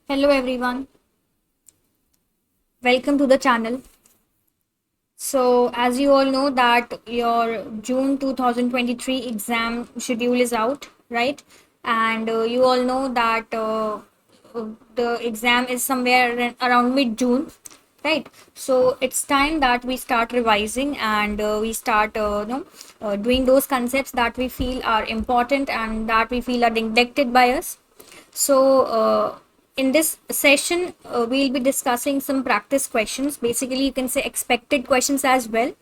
Hello everyone, welcome to the channel. So as you all know that your June 2023 exam schedule is out, right? And you all know that the exam is somewhere around mid-June, right? So it's time that we start revising and we start doing those concepts that we feel are important and that we feel are neglected by us. So, in this session, we'll be discussing some practice questions. Basically, you can say expected questions as well.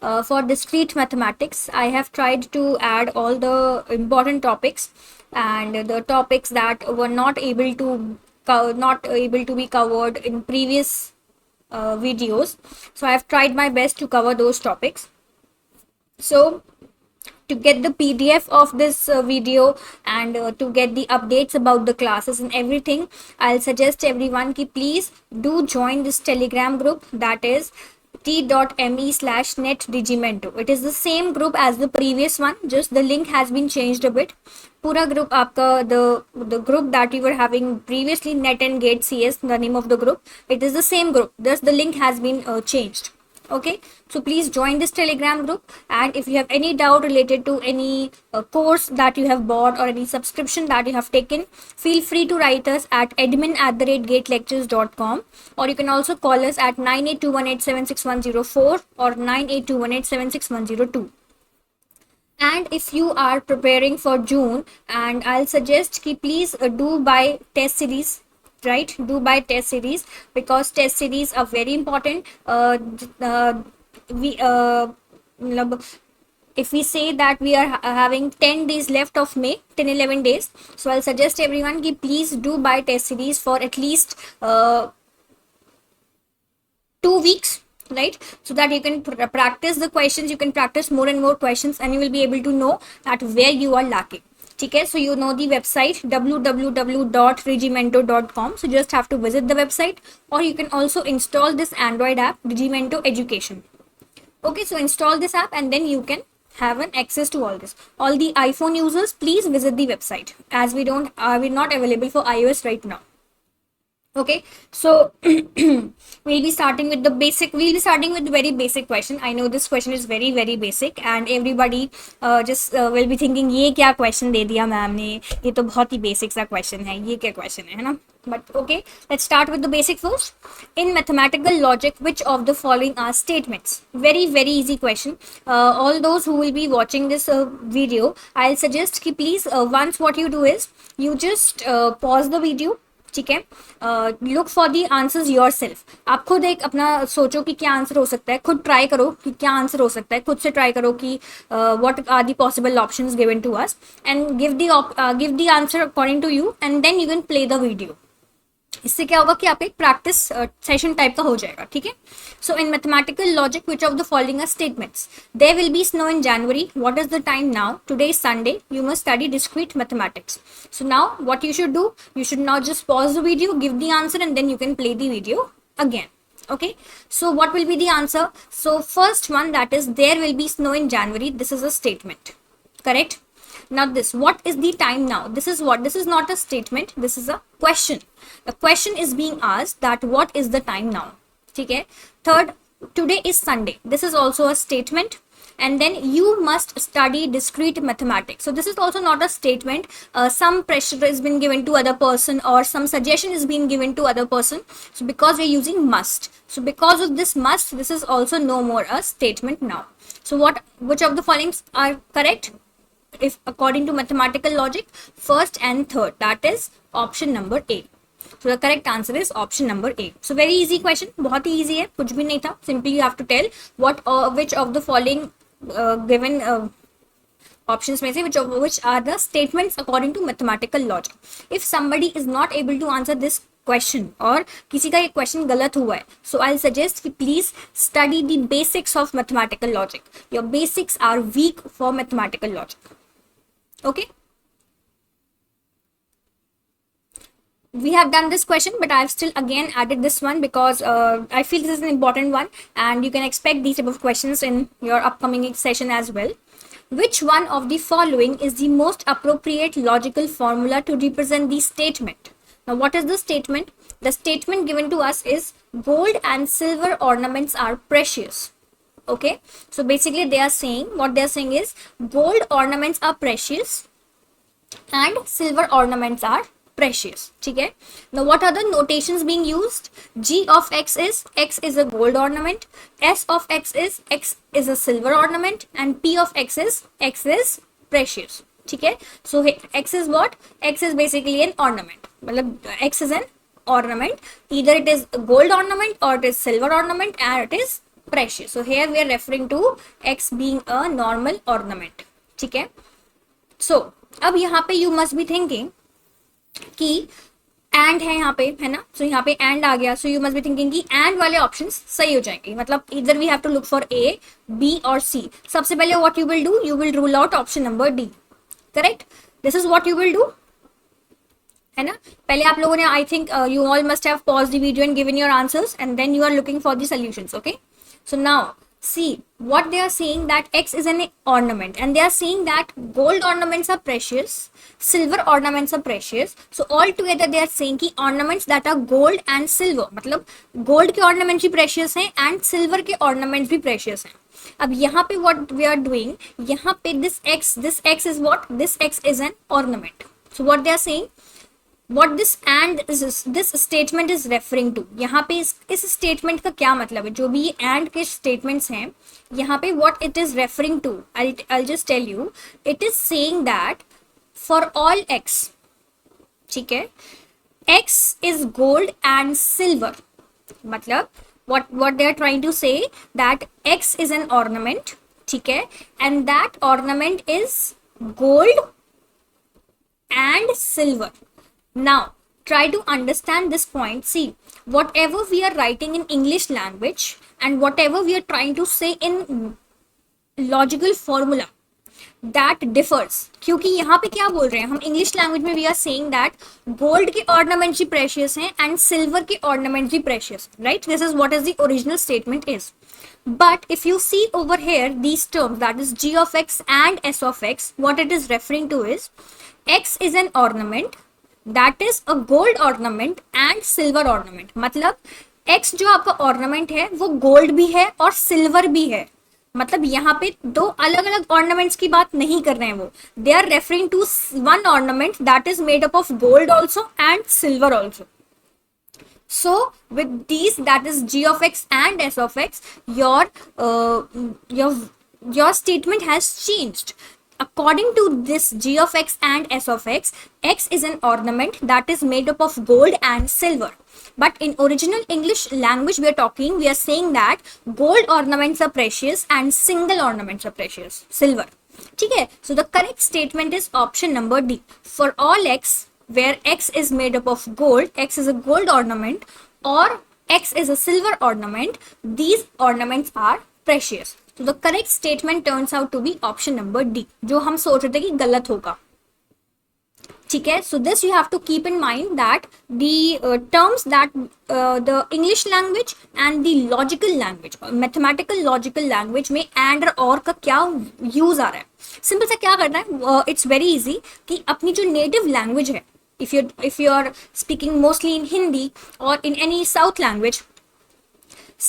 For discrete mathematics, I have tried to add all the important topics and the topics that were not able to be covered in previous videos. So, I have tried my best to cover those topics. So, to get the PDF of this video and to get the updates about the classes and everything, I'll suggest everyone ki please do join this Telegram group, that is t.me/netdigimento. It is the same group as the previous one, just the link has been changed a bit. Pura group aapka, the group that you were having previously, Net and Gate CS, the name of the group, it is the same group, just the link has been changed. Okay, so please join this Telegram group, and if you have any doubt related to any course that you have bought or any subscription that you have taken, feel free to write us at admin@gatelectures.com, or you can also call us at 9821876104 or 9821876102. And if you are preparing for June, and I'll suggest ki please do buy test series, right? Do buy test series, because test series are very important. We If we say that we are having 10 days left of May, 10-11 days, so I'll suggest everyone ki please do buy test series for at least 2 weeks, right? So that you can practice the questions, you can practice more and more questions, and you will be able to know that where you are lacking. Okay, so you know the website www.regimento.com, so just have to visit the website, or you can also install this Android app, Regimento Education. Okay, so install this app and then you can have an access to all this. All the iPhone users, please visit the website, as we're not available for iOS right now. Okay, so we'll be starting with the very basic question. I know this question is very very basic, and everybody just will be thinking ये क्या question दे दिया ma'am ने, ये तो बहुत ही basic सा question है, ये क्या question है ना? But okay, let's start with the basic first. In mathematical logic, which of the following are statements? Very very easy question. All those who will be watching this video, I'll suggest कि please once what you do is you just pause the video. ठीक है, look for the answers your self. आप खुद एक अपना सोचो कि क्या आंसर हो सकता है, खुद ट्राई करो कि क्या आंसर हो सकता है, खुद से ट्राई करो कि what are the possible options given to us, and give the answer according to you, and then you can play the video. इससे क्या होगा कि आप एक प्रैक्टिस सेशन टाइप का हो जाएगा. ठीक है, so in mathematical logic which of the following are statements? There will be snow in January. What is the time now? Today is Sunday. You must study discrete mathematics. So now what you should do, you should now just pause the video, give the answer, and then you can play the video again. Okay, so what will be the answer? So first one, that is there will be snow in January. This is a statement, correct? Now this, what is the time now? This is what? This is not a statement, this is a question. The question is being asked that what is the time now. Okay, third, today is Sunday. This is also a statement. And then you must study discrete mathematics. So this is also not a statement. Some pressure has been given to other person, or some suggestion is being given to other person. So because we're using must, so because of this must, this is also no more a statement now. So which of the following are correct if according to mathematical logic? First and third, that is option number A. So the correct answer is option number A. So very easy question, बहुत ही easy है, कुछ भी नहीं था. Simply you have to tell which of the following given options में से which are the statements according to mathematical logic. If somebody is not able to answer this question, और किसी का ये question गलत हुआ है, so I'll suggest कि please study the basics of mathematical logic. Your basics are weak for mathematical logic. Okay, we have done this question, but I've still again added this one because I feel this is an important one, and you can expect these type of questions in your upcoming session as well. Which one of the following is the most appropriate logical formula to represent the statement? Now what is the statement? The statement given to us is gold and silver ornaments are precious. Okay, so basically they are saying, what they are saying is gold ornaments are precious and silver ornaments are precious. ठीक है, now what are the notations being used? G of x is a gold ornament, S of x is a silver ornament, and P of x is precious. ठीक है, so x is what? X is basically an ornament, मतलब x is an ornament, either it is a gold ornament or it is silver ornament and it is precious. So here we are referring to x being a normal ornament. ठीक है, so अब यहाँ पे you must be thinking कि and है यहाँ पे, है ना, सो यहाँ पे एंड आ गया, so you must be thinking कि एंड वाले ऑप्शंस सही हो जाएंगे, मतलब इधर we have to look for A, B और सी. सबसे पहले what you will do, you will rule out option number D. Correct, this is what you will do, है ना. पहले आप लोगों ने, I think you all must have paused the video and given your answers and then you are looking for the solutions. Okay, so now see what they are saying, that x is an ornament and they are saying that gold ornaments are precious, silver ornaments are precious. So all together they are saying कि ornaments that are gold and silver, मतलब gold के ornaments भी precious हैं and silver के ornaments भी precious हैं. अब यहाँ पे what we are doing, यहाँ पे this x is what? This x is an ornament. So what they are saying, what this and this statement is referring to, यहाँ पे इस statement का क्या मतलब है, जो भी ये and के statements हैं यहाँ पे what it is referring to, I'll just tell you. It is saying that for all x, ठीक है, x is gold and silver, मतलब what they are trying to say that x is an ornament, ठीक है, and that ornament is gold and silver. Now try to understand this point. See, whatever we are writing in English language and whatever we are trying to say in logical formula, that differs. क्योंकि यहाँ पे क्या बोल रहे हैं हम English language में, we are saying that gold के ऑर्नामेंट्स भी प्रेशियस हैं एंड सिल्वर के ऑर्नामेंट्स भी precious, right. This is what is the original statement is. But if you see over here these terms, that is g of x and s of x, what it is referring to is x is an ornament, that is a gold ornament and silver ornament. मतलब x जो आपका ornament है वो gold भी है और silver भी है, मतलब यहाँ पे दो अलग अलग ornaments की बात नहीं कर रहे हैं वो. They are referring to one ornament that is made up of gold also and silver also. So with these, that is g of x and s of x, your statement has changed. According to this g of x and s of x, x is an ornament that is made up of gold and silver. But in original English language we are saying that gold ornaments are precious and single ornaments are precious, silver. ठीक है, so the correct statement is option number D. For all x where x is made up of gold, x is a gold ornament or x is a silver ornament, these ornaments are precious. So the correct statement turns out to be option number D, जो हम सोच रहे थे कि गलत होगा. ठीक है, so this you have to keep in mind that the terms that the English language and the logical language, mathematical logical language में and और का क्या use आ रहा है. सिंपल सा क्या करना है, it's very easy कि अपनी जो native language है, if you are speaking mostly in Hindi or in any South language,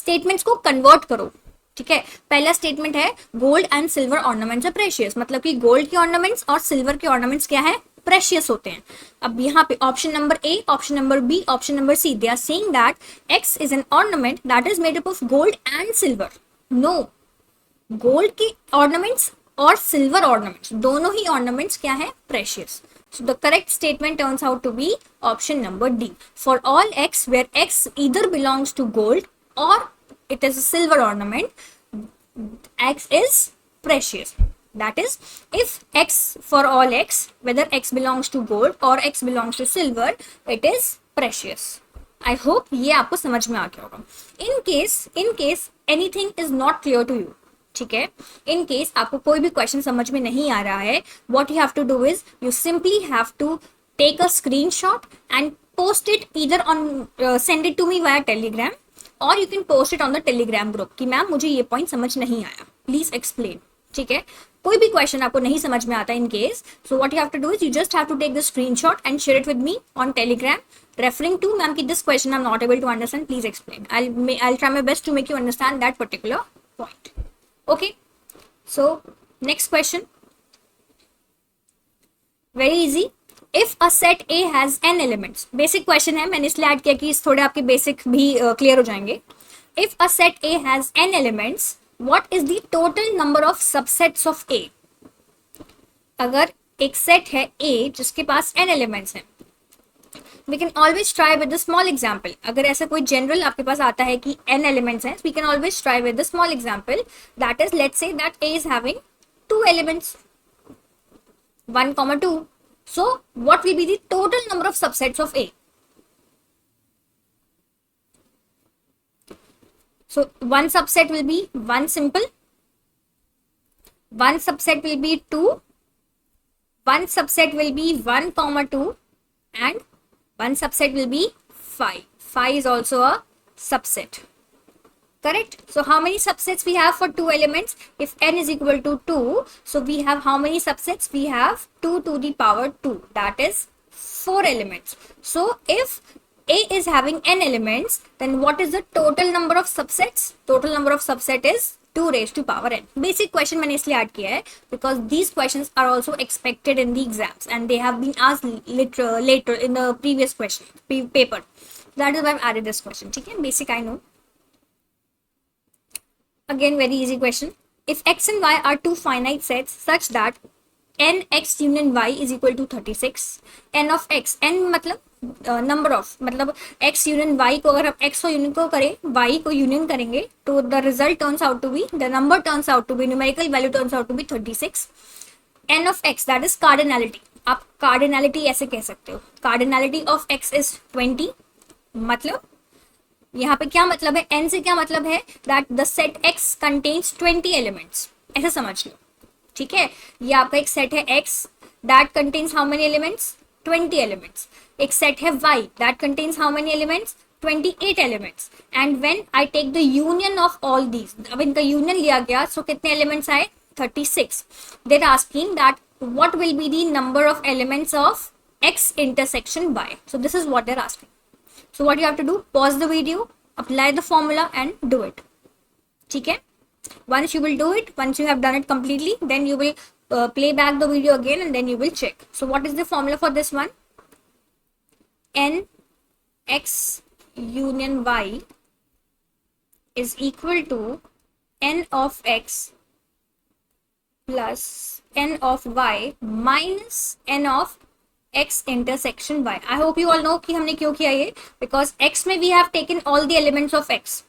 statements को convert करो. ठीक है, पहला स्टेटमेंट है gold and silver ornaments are precious, मतलब कि गोल्ड के ऑर्नामेंट्स और सिल्वर के ऑर्नामेंट्स क्या है, प्रेशियस होते हैं. अब यहाँ पे option number A, option number B, option number C, they are saying that X is an ornament that is made up of gold and silver. No, gold के ऑर्नामेंट्स और सिल्वर ऑर्नामेंट्स, दोनों ही ornaments क्या है, precious. So the correct statement turns out to be option number D. For all x where x either belongs to gold or it is a silver ornament, x is precious. That is, if x, for all x, whether x belongs to gold or x belongs to silver, it is precious. I hope ये आपको समझ में आ गया होगा. In case anything is not clear to you, ठीक है, in case आपको कोई भी क्वेश्चन समझ में नहीं आ रहा है, what you have to do is you simply have to take a screenshot and post it either on send it to me via Telegram or you can post it on the Telegram group कि ma'am मुझे ये point समझ नहीं आया, please explain. ठीक है, कोई भी क्वेश्चन आपको नहीं समझ में आता in case, so what you have to do is you just have to take the screenshot and share it with me on Telegram referring to ma'am ki this question I'm not able to understand, please explain. I'll try my best to make you understand that particular point. Okay, so next question, very easy. If a set A has n elements, basic question है, मैंने इसलिए add किया कि थोड़े आपके basic भी clear हो जाएंगे. If a set A has n elements, what is the total number of subsets of A? अगर एक सेट है A जिसके पास n elements हैं, we can always try with the small example. अगर ऐसा कोई general आपके पास आता है कि n elements हैं, we can always try with the small example. That is, let's say that A is having 2 elements, 1, 2. So what will be the total number of subsets of A? So one subset will be 1 simple, one subset will be 2, one subset will be 1, 2, and one subset will be 5. 5 is also a subset. Correct? So how many subsets we have for 2 elements? If n is equal to 2, so we have how many subsets? We have 2 to the power 2. That is 4 elements. So if A is having n elements, then what is the total number of subsets? Total number of subset is 2 raised to power n. Basic question मैंने इसलिए add किया है because these questions are also expected in the exams and they have been asked later in the previous question paper. That is why I've added this question. ठीक है, basic I know. Again, very easy question. If x and y are two finite sets such that n x union y is equal to 36, n of x, n मतलब number of, मतलब x union y को अगर हम x को union को करें, y को union करेंगे, तो the result turns out to be, the number turns out to be, numerical value turns out to be 36. n of x that is cardinality. आप कार्डिनैलिटी ऐसे कह सकते हो, कार्डिनैलिटी ऑफ x इज 20. मतलब यहाँ पे क्या मतलब है, n से क्या मतलब है, that the set x contains 20 elements, ऐसे समझ लो. ठीक है, ये आपका एक सेट है x that contains how many elements, 20 elements. एक सेट है y that contains how many elements, 28 elements. And when I take the union of all these, अब इनका यूनियन लिया गया, सो कितने एलिमेंट्स आए, 36. They're asking that what will be the number of elements of x intersection y. So this is what they're asking. So what you have to do, pause the video, apply the formula and do it. ठीक है, once you will do it, once you have done it completely, then you will play back the video again and then you will check. So what is the formula for this one? n x union y is equal to n of x plus n of y minus n of x intersection y. I hope you all know कि हमने क्यों किया ये, because x में we have taken all the elements of x,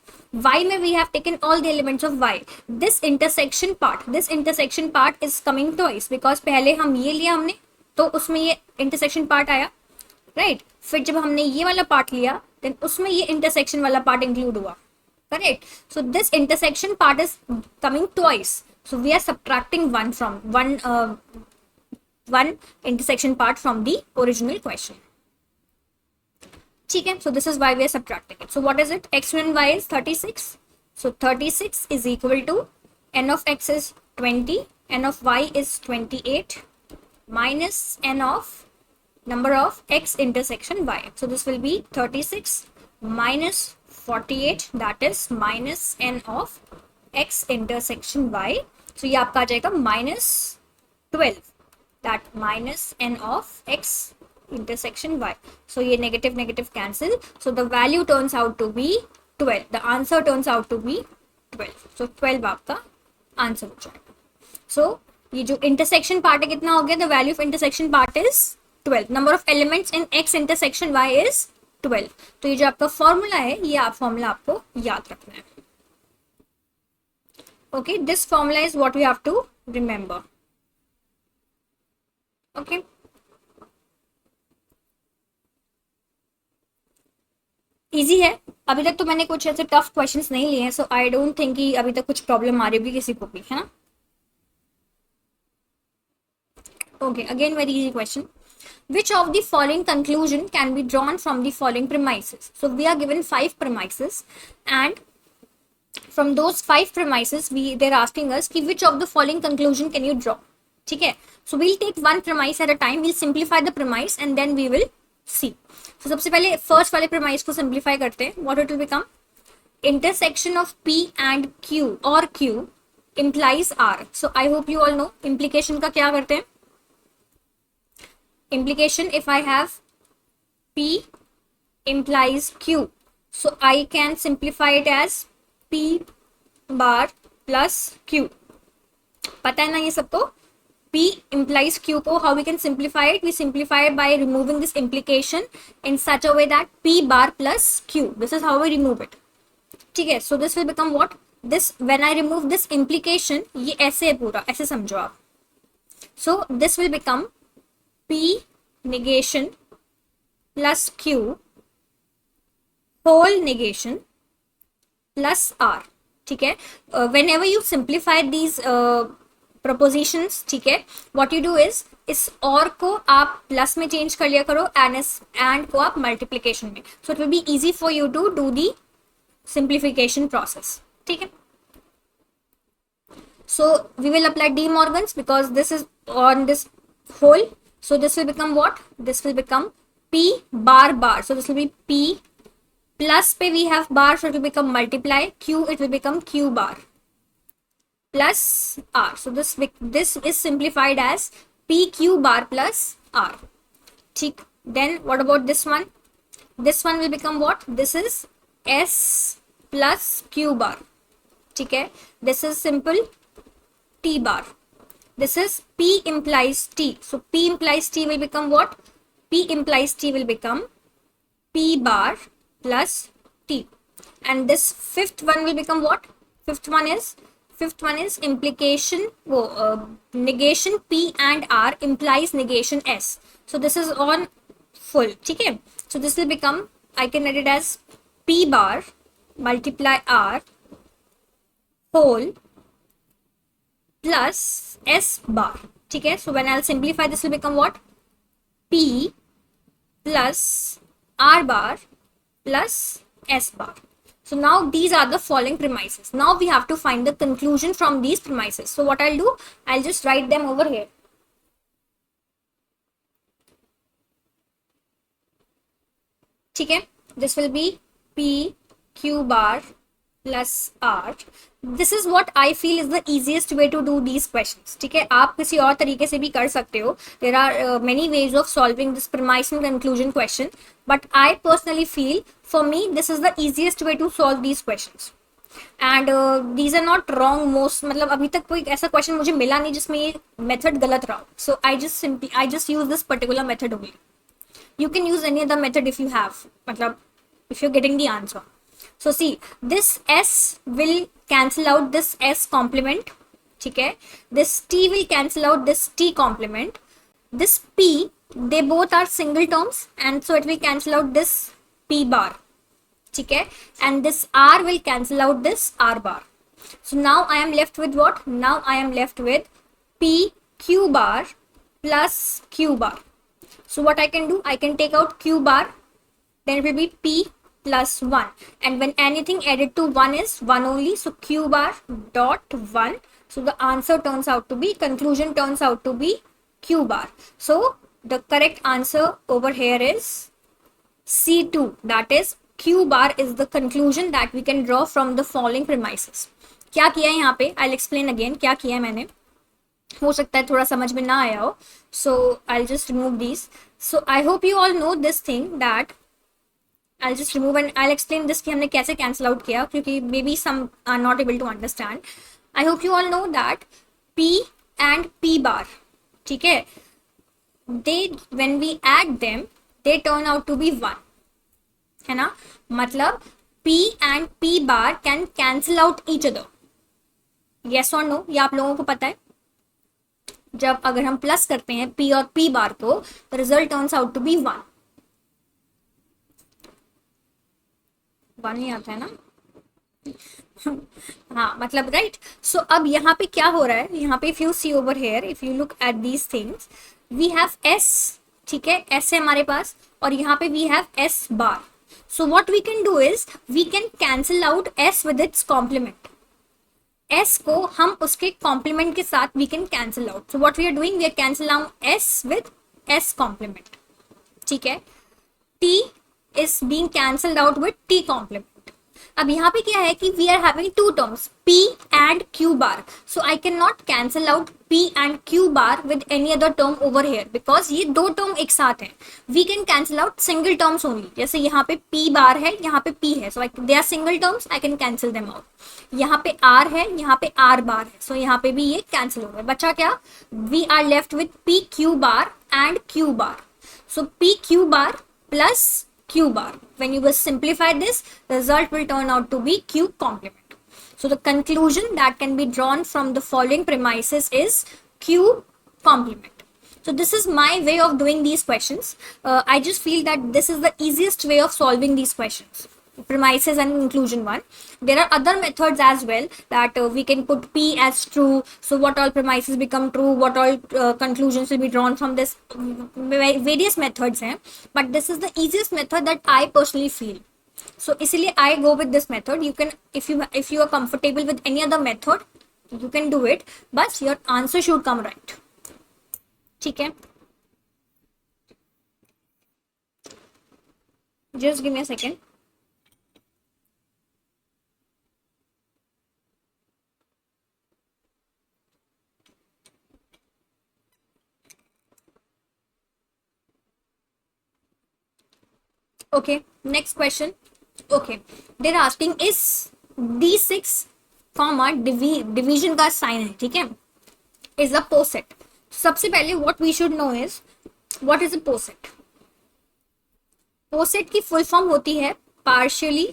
y में we have taken all the elements of y. This intersection part is coming twice because पहले हम ये लिया हमने, तो उसमें ये intersection part आया, right? फिर जब हमने ये वाला part लिया, then उसमें ये intersection वाला part include हुआ, correct? So this intersection part is coming twice. So we are subtracting one intersection part from the original question. ठीक है, so this is why we are subtracting it. So what is it? X and y is 36. So 36 is equal to n of x is 20, n of y is 28 minus n of number of x intersection y. So this will be 36 minus 48, that is minus n of x intersection y. So ये आपका आ जाएगा minus 12. That minus n of x intersection y. So ये negative cancel. So the value turns out to be 12. The answer turns out to be 12. So 12 आपका answer हो जाएगा. So ये जो intersection part है कितना हो गया? The value of intersection part is 12. Number of elements in x intersection y is 12. तो ये जो आपका फॉर्मूला है, ये आप फॉर्मूला आपको याद रखना है. Okay, this formula is what we have to remember. Okay easy है. अभी तक तो मैंने कुछ ऐसे टफ क्वेश्चंस नहीं लिए हैं, सो आई डोंट थिंक कि अभी तक कुछ प्रॉब्लम आ रही होगी किसी को भी, है ना. Okay, again very easy question. Which of the following conclusion can be drawn from the following premises? So we are given 5 premises and From those 5 premises, they're asking us कि which of the following conclusion can you draw. ठीक है, so we'll take one premise at a time. We'll simplify the premise and then we will see. So सबसे पहले first वाले premise को simplify करते हैं. What it will become? Intersection of P and Q or Q implies R. So I hope you all know implication का क्या करते हैं. Implication, if I have P implies Q, so I can simplify it as P bar plus Q. पता है ना ये सबको. P implies Q को how we can simplify it? We simplify it by removing this implication in such a way that P bar plus Q. This is how we remove it. ठीक है, so this will become what? This, when I remove this implication, ये ऐसे है पूरा, ऐसे समझो आप. So this will become P negation plus Q whole negation plus R. ठीक है, whenever you simplify these propositions, ठीक है, what you do is इस और को आप प्लस में चेंज कर लिया करो एंड को आप मल्टीप्लीकेशन में. So it will be easy for you to do the simplification process. ठीक है, so we will apply De Morgan's because this is on this whole. So this will become what? This will become P bar bar. So this will be P plus पे we have bar, so it will become multiply. Q, it will become Q bar plus R. So this is simplified as PQ bar plus R. ठीक. Then what about this one? This one will become what? This is S plus Q bar. ठीक है. This is simple T bar. This is P implies T. So P implies T will become what? P implies T will become P bar plus T. And this fifth one will become what? Fifth one is implication, negation P and R implies negation S. So this is on full. ठीक है, so this will become, I can write it as P bar multiply R whole plus S bar. ठीक है, so when I'll simplify, this will become what? P plus R bar plus S bar. So now these are the following premises. Now we have to find the conclusion from these premises. So what I'll do, I'll just write them over here. ठीक है, this will be P Q bar plus R. This is what I feel is the easiest way to do these questions. ठीक है, आप किसी और तरीके से भी कर सकते हो. There are many ways of solving this premise and conclusion question, but I personally feel, for me, this is the easiest way to solve these questions. And these are not wrong most. मतलब अभी तक कोई ऐसा question मुझे मिला नहीं जिसमें ये method गलत रहा. So I just use this particular method only. You can use any other method if you have. मतलब if you're getting the answer. So see, this S will cancel out this S complement. ठीक है, this T will cancel out this T complement. This P, they both are single terms and so it will cancel out this P bar. ठीक है, and this R will cancel out this R bar. So now I am left with what? Now I am left with P Q bar plus Q bar. So what I can do, I can take out Q bar, then it will be P plus 1, and when anything added to 1 is 1 only, so Q bar dot 1. So the answer turns out to be, conclusion turns out to be Q bar. So the correct answer over here is C2, that is Q bar is the conclusion that we can draw from the following premises. क्या किया है यहाँ पे, I'll explain again क्या किया है मैंने. हो सकता है थोड़ा समझ में ना आया हो, so I'll just remove these. So I hope you all know this thing that I'll just remove and I'll explain this कि हमने कैसे cancel out किया, क्योंकि maybe some are not able to understand. I hope you all know that P and P bar, ठीक है, they, when we add them, they turn out to be 1, है ना. मतलब P and P bar can cancel out each other. Yes or no? ये आप लोगों को पता है. जब अगर हम प्लस करते हैं P और P bar को, the result turns out to be 1. 1 ही आता है ना. हाँ, मतलब राइट. सो अब यहाँ पे क्या हो रहा है, यहाँ पे if you see over here, if you look at these things, we have S. ठीक है, S है हमारे पास, और यहाँ पे we have S bar. So what we can do is we can cancel out s with its complement. s को हम उसके complement के साथ we can cancel out. So what we are doing, we are cancel out s with s complement. ठीक है, t is being cancelled out with t complement. अब यहाँ पे क्या है कि we are having two terms p and q bar, so I cannot cancel out p and q bar with any other term over here because ये दो term एक साथ हैं. We can cancel out single terms only. जैसे यहाँ पे p bar है, यहाँ पे p है, so they are single terms, I can cancel them out. यहाँ पे r है, यहाँ पे r bar है, so यहाँ पे भी ये cancel हो गया. बचा क्या? We are left with p q bar and q bar. So p q bar plus q bar. When you will simplify this, the result will turn out to be q complement. So the conclusion that can be drawn from the following premises is q complement. So this is my way of doing these questions. I just feel that this is the easiest way of solving these questions. Premises and conclusion one. There are other methods as well that we can put p as true. So what all premises become true, what all conclusions will be drawn from this. Various methods हैं, but this is the easiest method that I personally feel. So इसलिए I go with this method. You can, if you are comfortable with any other method, you can do it, but your answer should come right. ठीक है, just give me a second. Okay, next question. Okay, they're asking is d6 comma division का sign है, ठीक है, is a poset. सबसे पहले what we should know is what is a poset. Poset की full form होती है partially,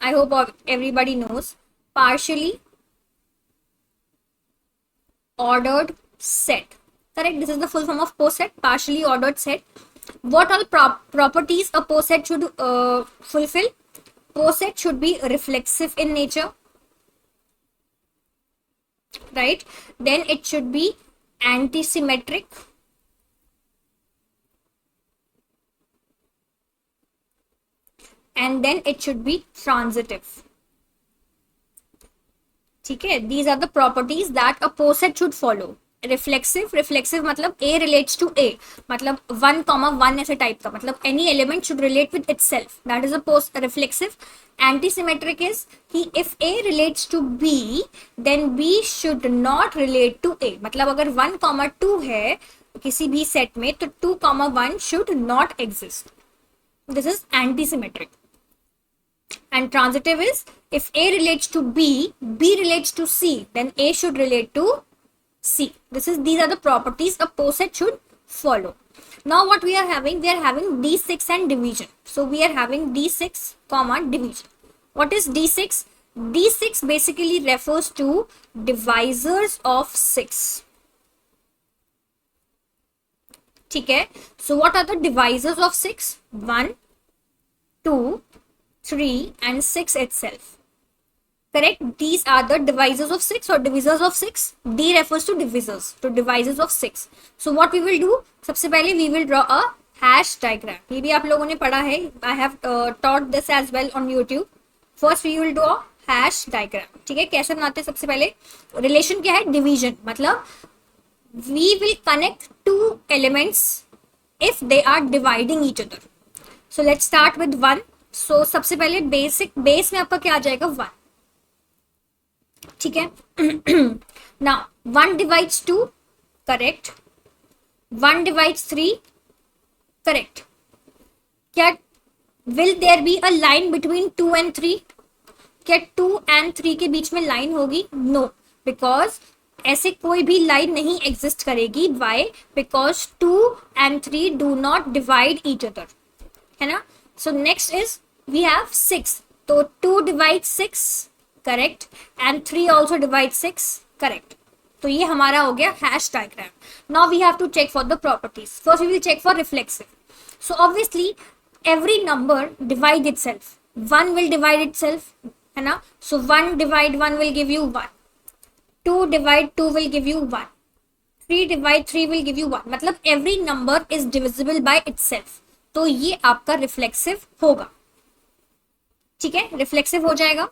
I hope everybody knows, partially ordered set. Correct, this is the full form of poset, partially ordered set. What all properties a poset should fulfill? Poset should be reflexive in nature, right? Then it should be antisymmetric, and then it should be transitive. ठीक है, these are the properties that a poset should follow. reflexive मतलब a relates to a, मतलब 1, 1 ऐसे type का, मतलब any element should relate with itself, that is a reflexive. Antisymmetric is कि if a relates to b then b should not relate to a, मतलब अगर 1, 2 है किसी भी सेट में तो 2, 1 should not exist. This is antisymmetric. And transitive is if a relates to b, b relates to c, then a should relate to C. These are the properties a poset should follow. Now what we are having d6 and division. So we are having d6 comma division. What is d6? d6 basically refers to divisors of 6. ठीक है, so what are the divisors of 6? 1, 2, 3 and 6 itself. Correct, these are the divisors of 6 or divisors of 6. D refers to divisors, to divisors of 6. So what we will do, सबसे पहले we will draw a hash diagram. ये भी आप लोगों ने पढ़ा है, I have taught this as well on YouTube. First we will draw hash diagram. ठीक है, कैसे बनाते हैं? सबसे पहले relation क्या है? Division, मतलब we will connect two elements if they are dividing each other. So let's start with 1. So सबसे पहले base में आपका क्या आ जाएगा? 1. ठीक है, now 1 divides 2, correct. 1 divides 3, correct. क्या will there be a line between 2 and 3? क्या 2 and 3 के बीच में लाइन होगी? No, because ऐसे कोई भी लाइन नहीं एग्जिस्ट करेगी. Why? Because 2 and 3 do not divide each other, है ना. So next is we have 6. तो 2 divides 6, correct, and 3 also divides 6, correct. तो ये हमारा हो गया hash diagram. Now we have to check for the properties. First we will check for reflexive. So obviously every number divide itself. 1 will divide itself, है ना. So 1 divide 1 will give you 1. 2 divide 2 will give you 1. 3 divide 3 will give you 1. मतलब every number is divisible by itself. तो ये आपका reflexive होगा, ठीक है, reflexive हो जाएगा।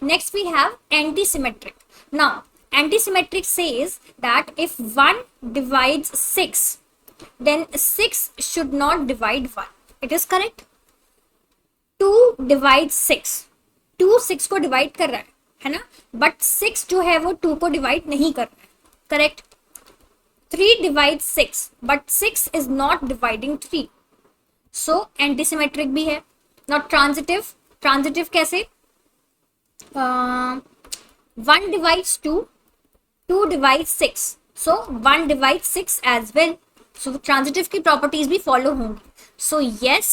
Next we have antisymmetric. Now antisymmetric says that if 1 divides 6 then 6 should not divide 1. It is correct. 2 divides 6. 2 6 को डिवाइड कर रहा है ना, बट 6 जो है वो 2 को डिवाइड नहीं कर रहा है, correct. 3 divides 6 but 6 is not dividing 3, so antisymmetric भी है। Not transitive. ट्रांजिटिव कैसे? 1 divides 2, 2 divides 6, so 1 divides 6 as well. So transitive की properties भी follow होंगी. So yes,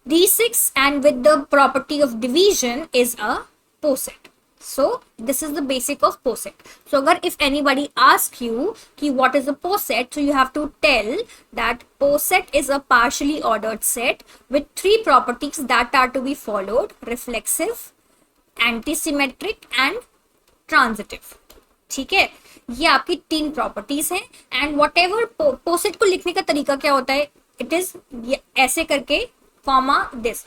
D6 and with the property of division is a poset. So this is the basic of poset. So अगर if anybody ask you कि what is a poset, so you have to tell that poset is a partially ordered set with 3 properties that are to be followed: reflexive, antisymmetric and transitive. ठीक है, ये आपकी 3 properties हैं। And what ever पोसेट को लिखने का तरीका क्या होता है, इट इज ऐसे करके comma this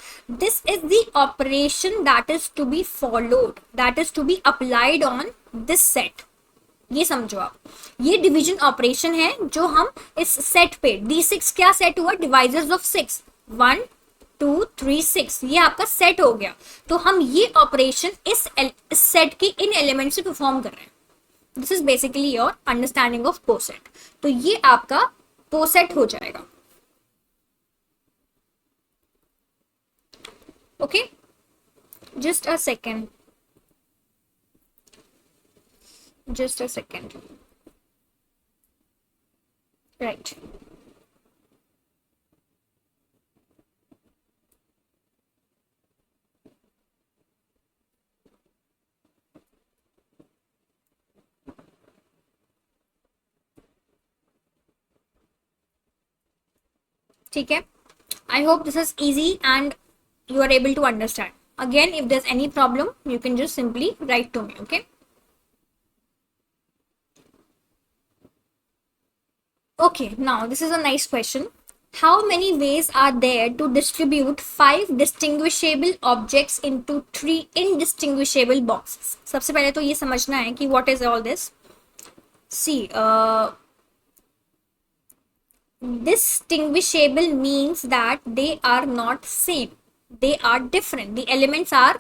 is the operation that is to be followed, that is to be applied on this set. ये समझो आप, ये डिवीजन ऑपरेशन है जो हम इस सेट पे, D6 क्या सेट हुआ, डिवाइजर्स ऑफ 6, 1 2 3 6, ये आपका सेट हो गया। तो हम ये ऑपरेशन इस सेट के इन एलिमेंट से परफॉर्म कर रहे हैं। This is basically your understanding of poset. तो ये आपका पोसेट हो जाएगा। Okay, just a second, right. ठीक है, I hope this is easy and you are able to understand. Again, if there's any problem, you can just simply write to me, okay? Okay, now this is a nice question. How many ways are there to distribute 5 distinguishable objects into 3 indistinguishable boxes? सबसे पहले तो ये समझना है कि what is all this. See, distinguishable means that they are not same, they are different, the elements are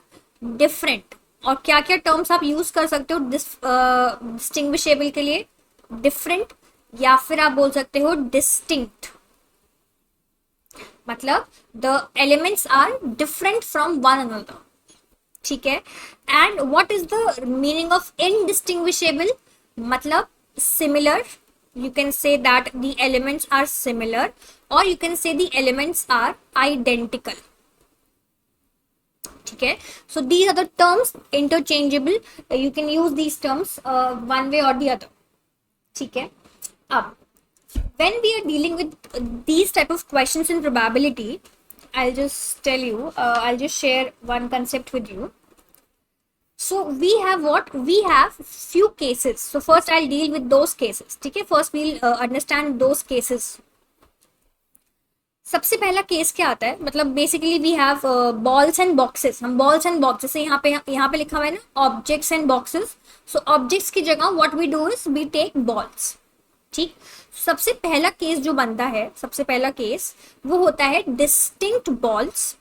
different. और क्या क्या टर्म्स आप यूज कर सकते हो डिस्टिंग्विशेबल के लिए? डिफरेंट, या फिर आप बोल सकते हो डिस्टिंक्ट, मतलब the elements are different from one another, ठीक है। And what is the meaning of indistinguishable? मतलब similar, you can say that the elements are similar, or you can say the elements are identical, ठीक है। So these are the terms interchangeable, you can use these terms one way or the other, ठीक है। अब when we are dealing with these type of questions in probability, I'll just tell you, I'll just share one concept with you. So we have what? We have few cases. So first I'll deal with those cases, ठीक है। First we'll understand those cases. सबसे पहला case क्या आता है, मतलब basically we have balls and boxes. हम balls and boxes से यहाँ पे लिखा हुआ है ना objects and boxes. So objects की जगह what we do is we take balls, ठीक। सबसे पहला केस जो बनता है, सबसे पहला केस वो होता है distinct balls.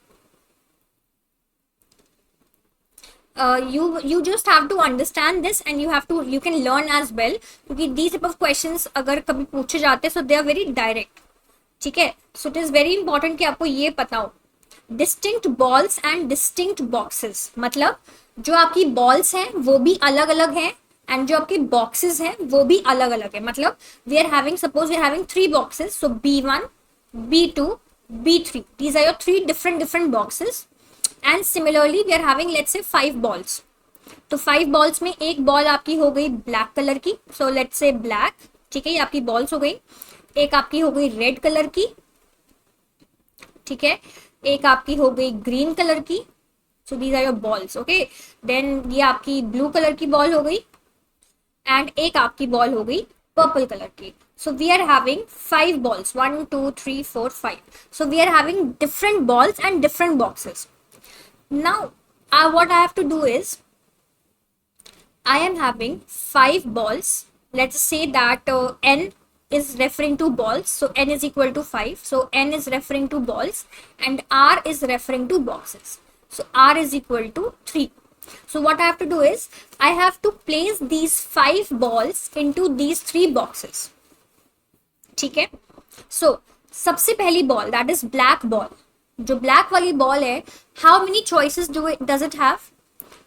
you just have to understand this and you can learn as well, क्योंकि these type of questions अगर कभी पूछे जाते हैं so they are very direct, ठीक है। so it is very important कि आपको ये पता हो distinct balls and distinct boxes, मतलब जो आपकी balls हैं वो भी अलग अलग हैं and जो आपकी boxes हैं वो भी अलग अलग है। मतलब we are having, suppose we are having 3 boxes, so B1, B2, B3, these are your 3 different boxes. And similarly we are having let's say 5 balls. तो 5 बॉल्स में एक बॉल आपकी हो गई ब्लैक कलर की, सो लेट्स से ब्लैक, ठीक है, ये आपकी बॉल्स हो गई। एक आपकी हो गई रेड कलर की, ठीक है, एक आपकी हो गई ग्रीन कलर की, so these are your balls, okay. Then ये आपकी ब्लू कलर की बॉल हो गई एंड एक आपकी बॉल हो गई पर्पल कलर की। So we are having 5 balls, 1 2 3 4 5. So we are having different balls and different boxes. Now what I have to do is, I am having 5 balls. Let's say that n is referring to balls. So n is equal to 5. So n is referring to balls and r is referring to boxes. So r is equal to 3. So what I have to do is, I have to place these 5 balls into these 3 boxes. ठीक है. So सबसे पहली ball, that is black ball. जो black वाली ball है, how many choices does it have?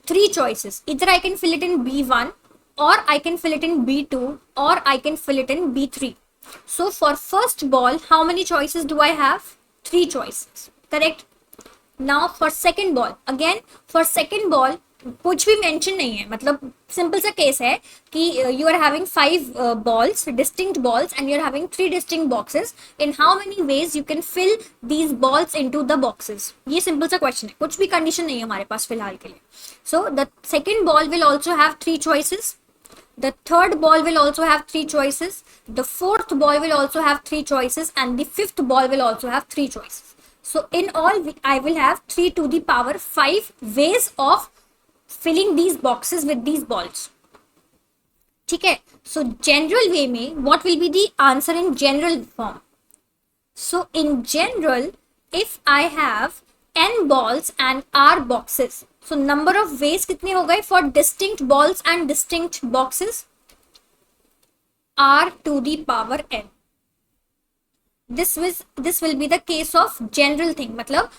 3 choices. Either I can fill it in B1, or I can fill it in B2, or I can fill it in B3. So for first ball, how many choices do I have? 3 choices. Correct? Now for second ball, again for second ball कुछ भी mention नहीं है, मतलब simple सा case है कि you are having 5 balls, distinct balls, and you are having 3 distinct boxes. In how many ways you can fill these balls into the boxes? ये simple सा क्वेश्चन है, कुछ भी कंडीशन नहीं है हमारे पास फिलहाल के लिए. So the second ball will also have 3 choices. The third ball will also have 3 choices. The fourth ball will also have 3 choices, and the fifth ball will also have 3 choices. So in all, I will have 3 to the power 5 ways of filling these boxes with these balls. ठीक है. So general way में what will be the answer in general form? So in general, if I have n balls and r boxes, so number of ways कितने हो गए for distinct balls and distinct boxes? r to the power n. This will be the case of general thing, मतलब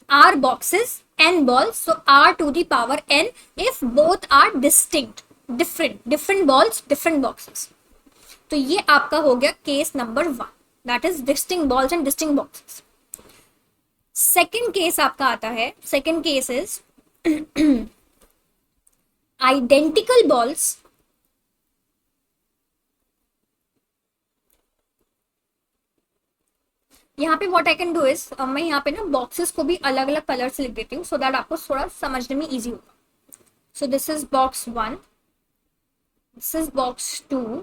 r boxes, n balls, so r to the power n if both are distinct, different balls, different boxes. तो ये आपका हो गया case number 1, that is distinct balls and distinct boxes. Second case आपका आता है, second case is identical balls यहाँ पे what I can do is, मैं यहाँ पे ना बॉक्सेस को भी अलग अलग कलर से लिख देती हूँ सो दैट आपको थोड़ा समझने में इजी होगा. सो this is box 1, this is box 2,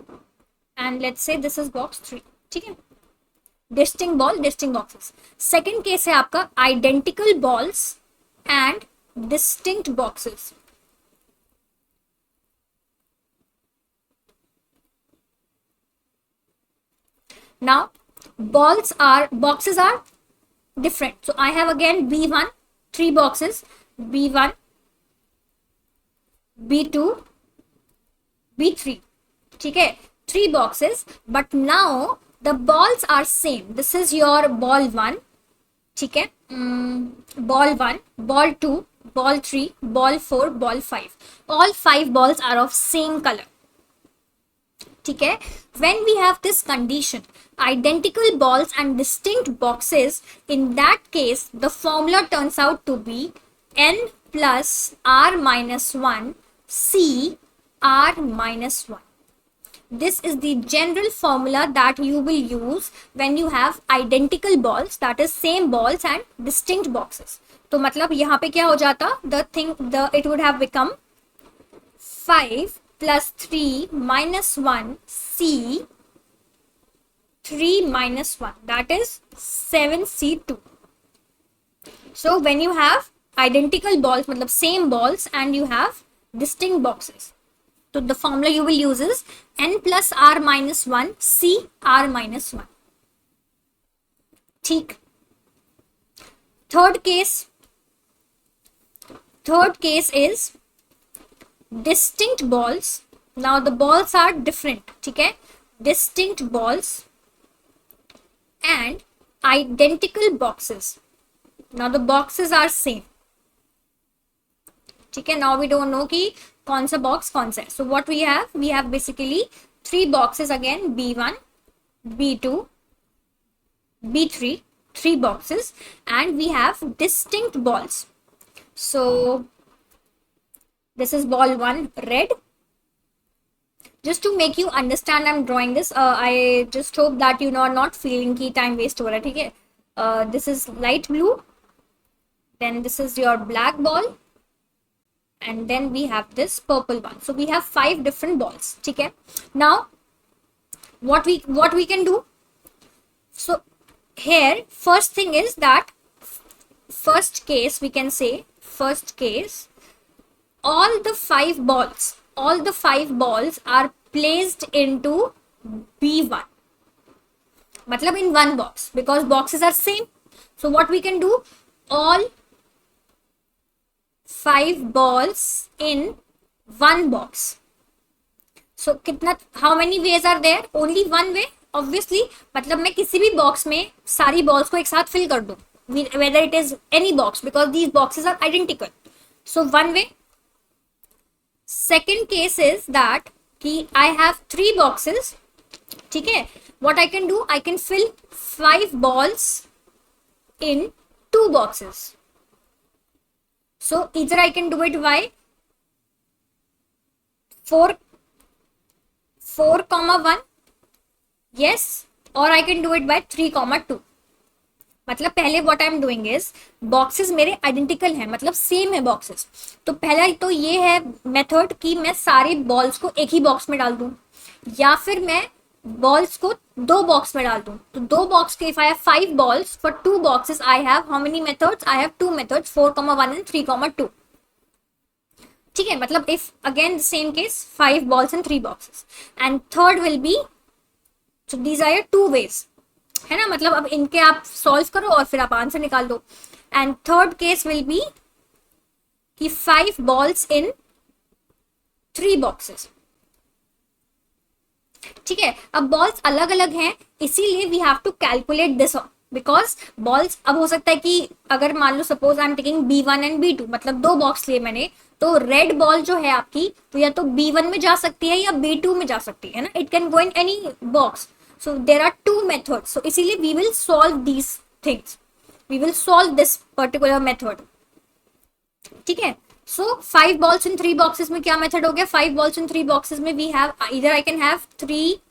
and let's say this is box 3. ठीक है. Distinct ball, distinct boxes. Second case है आपका identical balls and distinct boxes. Now boxes are different. So I have again B1, 3 boxes, B1, B2, B3. ठीक है, 3 boxes, but now the balls are same. This is your ball 1. ठीक है, ball 1, ball 2, ball 3, ball 4, ball 5. All 5 balls are of same color. ठीक है. When we have this condition, identical balls and distinct boxes, in that case the formula turns out to be n plus r minus 1 c r minus 1. This is the general formula that you will use when you have identical balls, that is same balls and distinct boxes. तो मतलब यहाँ पे क्या हो जाता, it would have become 5 plus 3 minus 1 c 3 minus 1, that is 7c2. So when you have identical balls, मतलब same balls, and you have distinct boxes, so the formula you will use is n plus r minus 1 c r minus 1. ठीक. Third case is distinct balls. Now the balls are different. ठीक है, distinct balls and identical boxes. Now the boxes are same. ठीक है. Now we don't know कि कौन सा box कौन सा है. So what we have basically 3 boxes again, B1, B2, B3, 3 boxes, and we have distinct balls. So this is ball 1, red. Just to make you understand, I'm drawing this. I just hope that you are not feeling कि time waste हो रहा है. ठीक है. This is light blue. Then this is your black ball. And then we have this purple one. So we have 5 different balls. ठीक है. Now what we can do. So here first thing is that first case, we can say first case, all the five balls are placed into B1, matlab in one box, because boxes are same. So what we can do, all five balls in one box. So कितना, how many ways are there? Only one way, obviously. मतलब मैं किसी भी box में सारी balls को एक साथ फिल कर दूं, whether it is any box, because these boxes are identical. So one way. Second case is that कि I have three boxes. ठीक है, what I can do, I can fill five balls in two boxes. So either I can do it by 4, 1, yes, or I can do it by 3, 2. मतलब पहले what I am doing is, boxes मेरे identical हैं, मतलब same है boxes, तो पहला तो ये है मेथड कि मैं सारे बॉल्स को एक ही बॉक्स में डाल दूं, या फिर मैं बॉल्स को दो बॉक्स में डाल दूं. तो दो बॉक्स के, इफ आई have 5 balls for 2 boxes, I have how many methods, I have 2 methods, 4, 1 and 3, 2. ठीक है, मतलब if again same case 5 balls and 3 boxes, and third will be, so these are your 2 ways, है ना. मतलब अब इनके आप सॉल्व करो और फिर आप आंसर निकाल दो. And third case will be कि 5 balls in 3 boxes. ठीक है, अब बॉल्स अलग अलग हैं, इसीलिए we have to calculate this, because balls, अब हो सकता है कि अगर मान लो suppose I am taking B1 and B2, मतलब 2 बॉक्स लिए मैंने, तो रेड बॉल जो है आपकी, तो या तो B1 में जा सकती है या B2 में जा सकती है ना, it can go in any box. So there are 2 methods. So इसीलिए we will solve these things. We will solve this particular method. ठीक है. So 5 balls in 3 boxes में क्या method हो गया? 5 balls in 3 boxes में we have either I can have 3,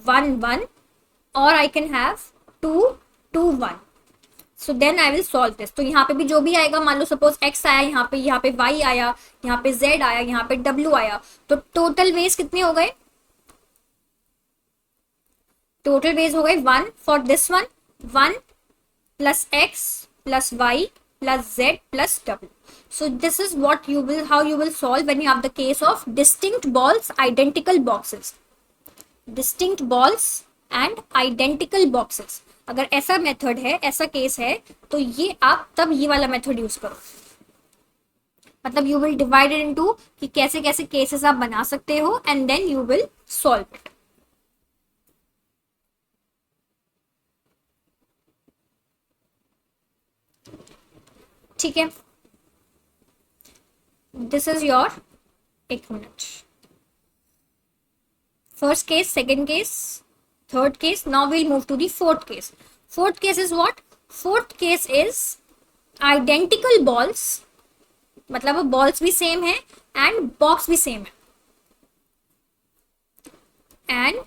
1, 1 or I can have 2, 2, 1. So then I will solve this. तो यहाँ पे भी जो भी आएगा, मान लो सपोज x आया, यहाँ पे y आया, यहाँ पे z आया, यहाँ पे w आया, तो टोटल वेज कितने हो गए? टोटल वेज हो गए 1 for this one, 1 plus x plus y plus z plus w. So this is what you will, how you will solve when you have the case of distinct balls, identical boxes. Distinct balls and identical boxes. अगर ऐसा method है, ऐसा case है, तो ये आप तब ये वाला मेथड यूज करो. मतलब you will divide it into कि कैसे कैसे केसेस आप बना सकते हो, and then you will solve it. ठीक है, दिस इज योर, एक minute, first case, second case, third case. Now will move to the fourth case. Fourth case is what? Fourth case is identical balls, मतलब balls भी same है and box भी same है, and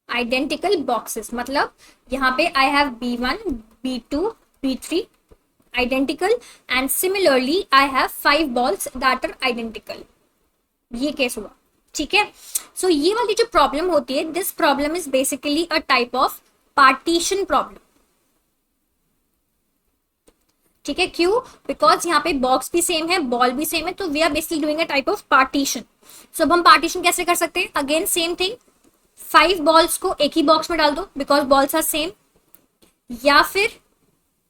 identical boxes. मतलब यहाँ पे I have B1, B2, B3 identical, and similarly I have 5 balls that are identical. ये case हुआ. ठीक है, सो ये वाली जो प्रॉब्लम होती है, this problem is basically a type of partition problem. ठीक है, क्यों? बिकॉज यहाँ पे बॉक्स भी सेम है, बॉल भी सेम है, तो we are basically doing a type of partition. सो अब हम पार्टीशन कैसे कर सकते हैं? अगेन सेम थिंग, 5 balls को एक ही बॉक्स में डाल दो बिकॉज बॉल्स आर सेम, या फिर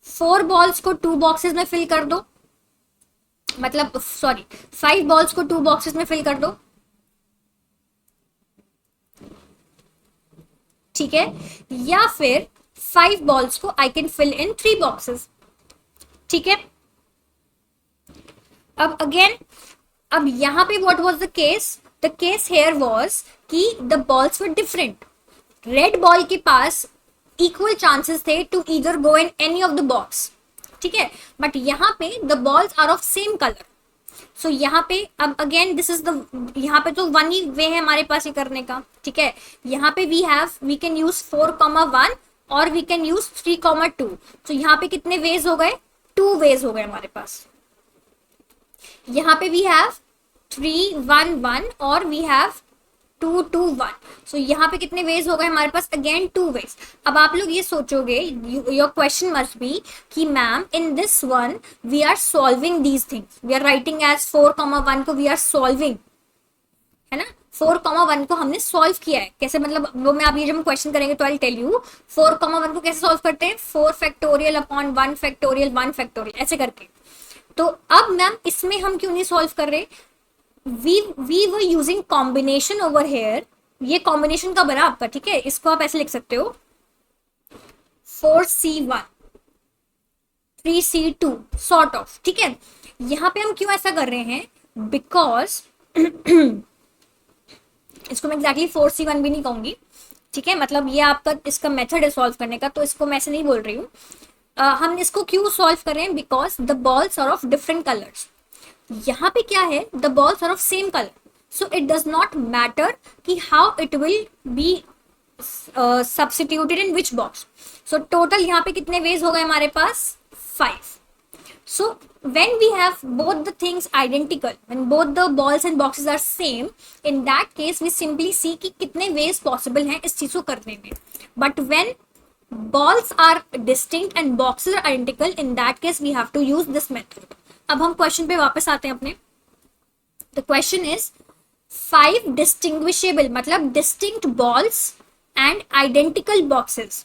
4 balls को 2 boxes में फिल कर दो, मतलब सॉरी 5 balls को 2 boxes में फिल कर दो. ठीक है, या फिर 5 balls को I can fill in 3 boxes. ठीक है, अब अगेन, अब यहां पे what was the case? The case here was कि the balls were different. Red ball के पास इक्वल चांसेस थे to either go in any of the box. ठीक है, बट यहाँ पे the balls are of same colour. So यहाँ पे अब अगेन दिस इज द, यहाँ पे तो वन ही वे है हमारे पास ये करने का. ठीक है, यहाँ पे वी कैन यूज 4, 1 और वी कैन यूज 3, 2. तो यहाँ पे कितने वेज हो गए? 2 वेज हो गए हमारे पास. यहाँ पे वी हैव 3 1 1 और वी हैव 2 2 1. सो यहाँ पे कितने वेज हो गए हमारे पास? Again 2 veg. अब आप लोग ये सोचोगे, योर क्वेश्चन मस्ट बी कि ma'am in this one we are solving these things, we are writing as 4,1 को वी आर सॉल्विंग, है ना. 4,1 को हमने सॉल्व किया है. कैसे मतलब वो मैं अभी जब हम क्वेश्चन करेंगे तो आई टेल यू 4,1 को कैसे सॉल्व करते हैं. 4 फैक्टोरियल अपॉन 1 फैक्टोरियल 1 फैक्टोरियल ऐसे करके. तो अब मैम इसमें हम क्यों नहीं सॉल्व कर रहे? We were using combination over here. ये कॉम्बिनेशन का बना आपका, ठीक है. इसको आप ऐसे लिख सकते हो 4C1 3C2 सॉर्ट ऑफ, ठीक है. यहां पे हम क्यों ऐसा कर रहे हैं? बिकॉज इसको मैं एग्जैक्टली 4C1 भी नहीं कहूंगी, ठीक है. मतलब ये आपका इसका मेथड है सॉल्व करने का, तो इसको मैं ऐसे नहीं बोल रही हूँ. हम इसको क्यों सॉल्व कर रहे हैं? Because the balls are of different colours. यहाँ पे क्या है? The balls are of same colour, so it does not matter कि how it will be substituted in which box. So total यहाँ पे कितने वेज हो गए हमारे पास? 5. So when we have both the things identical, when both the balls and boxes are same, in that case we simply see कि कितने ways possible हैं इस चीज को करने में. But when balls are distinct and boxes are identical, in that case we have to use this method. अब हम क्वेश्चन पे वापस आते हैं अपने. The question is 5 distinguishable मतलब distinct balls and identical boxes.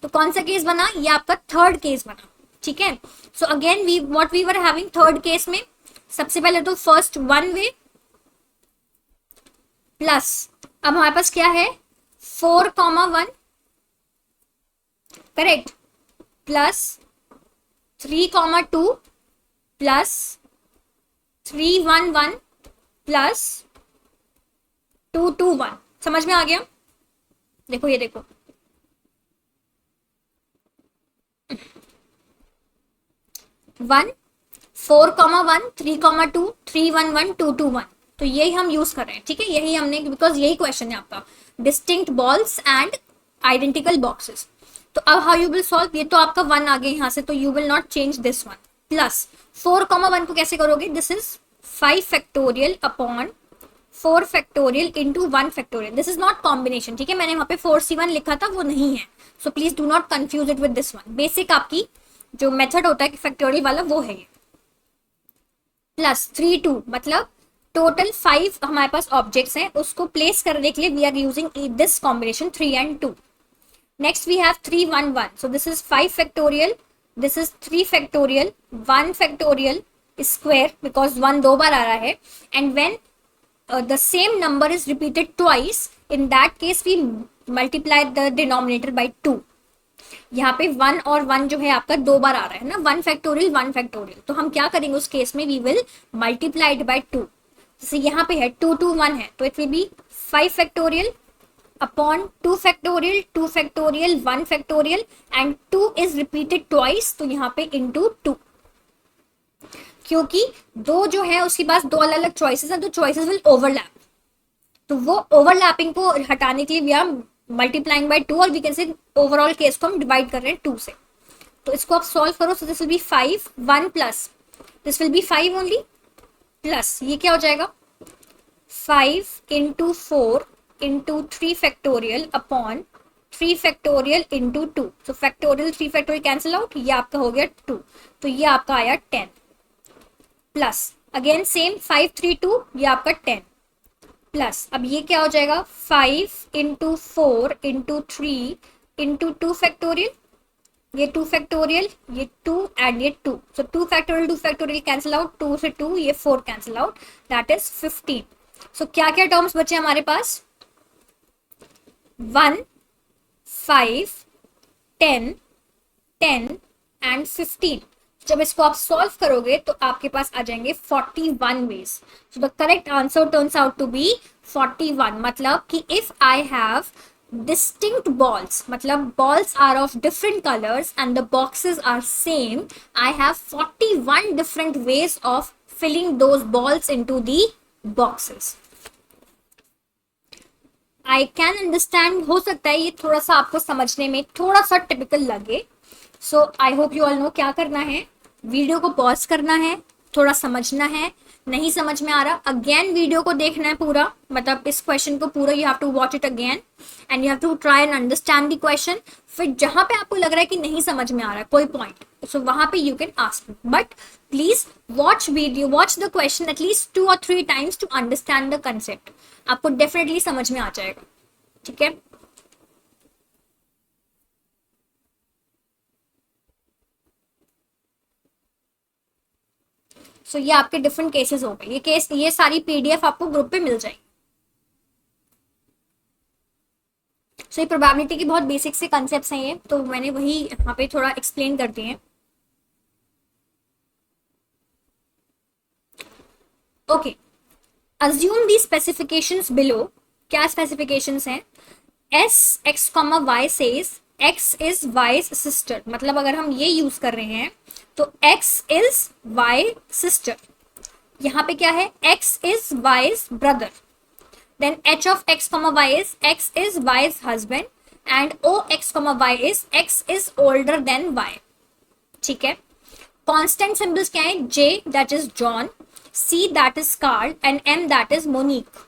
तो कौन सा केस बना? ये आपका थर्ड केस बना, ठीक है. So again we what we were having third case में, सबसे पहले तो फर्स्ट 1 वे प्लस अब हमारे पास क्या है? 4,1 करेक्ट प्लस 3,2 प्लस 3,1,1 प्लस 2,2,1. समझ में आ गया? देखो ये देखो 1 4,1 3,2 3,1,1 2,2,1. तो यही हम यूज कर रहे हैं, ठीक है. यही हमने, बिकॉज यही क्वेश्चन है आपका, distinct balls and identical boxes. तो अब हाउ यू विल सॉल्व? ये तो आपका 1 आ गया यहाँ से, तो you will not change this one. Plus 4,1 को कैसे करोगे? This is 5 factorial upon 4 factorial into 1 factorial. This is not combination, ठीक है. मैंने वहां पे 4C1 लिखा था, वो नहीं है. So please do not confuse it with this one. Basic आपकी जो मेथड होता है फैक्टोरियल वाला वो है ये. प्लस 3 2 मतलब टोटल 5 हमारे पास ऑब्जेक्ट्स हैं, उसको प्लेस करने के लिए we are using this combination 3 and 2. Next we have 3 1 1. So this is 5 factorial, this is 3 factorial 1 factorial square because 1 दो बार आ रहा है. And when the same number is repeated twice, in that case we multiply the denominator by 2. यहाँ पे 1 और 1 जो है आपका दो बार आ रहा है ना, 1 फैक्टोरियल 1 फैक्टोरियल. तो हम क्या करेंगे उस केस में? We will multiply it by 2. जैसे यहाँ पे है 2 2 1 है, तो it will B 5 factorial upon 2 factorial 2 factorial 1 factorial and 2 is repeated twice, तो यहाँ पे इंटू 2. क्योंकि दो जो है उसके पास दो अलग अलग चॉइसेस हैं, तो चॉइसेस विल ओवरलैप. तो वो ओवरलैपिंग को हटाने के लिए वी आर मल्टीप्लाइंग बाय 2, और we can say overall case को हम डिवाइड कर रहे हैं 2 से. तो इसको आप सॉल्व करो. सो this will B 5 1 plus this will B 5 only, plus ये क्या हो जाएगा? 5 into 4 into 3 factorial upon 3 factorial into 2. सो फैक्टोरियल 3 फैक्टोरियल कैंसिल आउट, ये आपका हो गया 2. तो ये आपका आया 10 प्लस अगेन सेम 5 3 2, ये आपका 10 प्लस अब ये क्या हो जाएगा? 5 इंटू 4 इंटू 3 इंटू 2 फैक्टोरियल, ये 2 फैक्टोरियल ये 2 एंड ये 2. सो 2 फैक्टोरियल कैंसिल आउट, 2 से 2 ये 4 कैंसिल आउट, दैट इज 15. सो क्या क्या टर्म्स बचे हमारे पास? 1 5 10 10 एंड 15. जब इसको आप सॉल्व करोगे तो आपके पास आ जाएंगे 41 ways. So the correct answer turns out to be 41. मतलब कि इफ आई हैव distinct balls, मतलब balls are of different colors and the boxes are same, I have 41 different ways of filling those balls into the boxes. I can understand, हो सकता है ये थोड़ा सा आपको समझने में थोड़ा सा टिपिकल लगे. So I hope you all know क्या करना है. वीडियो को पॉज करना है, थोड़ा समझना है, नहीं समझ में आ रहा, अगेन वीडियो को देखना है पूरा, मतलब इस क्वेश्चन को पूरा you have to watch it again and you have to try and understand the question. फिर जहां पे आपको लग रहा है कि नहीं समझ में आ रहा है कोई पॉइंट, सो वहां पे you can ask, but please watch video, watch the question at least 2 और 3 times to understand the concept, आपको डेफिनेटली समझ में आ जाएगा। ठीक है, सो ये आपके डिफरेंट केसेस हो गए, ये सारी पीडीएफ आपको ग्रुप पे मिल जाएगी। सो ये प्रोबेबिलिटी की बहुत बेसिक से कंसेप्ट्स हैं ये, तो मैंने वही यहाँ पे थोड़ा एक्सप्लेन कर दिए हैं। Okay, assume the specifications below. क्या स्पेसिफिकेशंस हैं? S X comma Y says X is Y sister, मतलब अगर हम ये यूज कर रहे हैं तो एक्स इज वाई सिस्टर, यहाँ पे क्या है, x is wise brother, then h of x comma y is x is y's husband and o x comma y is x is older than y। ठीक है, constant symbols क्या है, j that is John, c that is Carl and m that is Monique।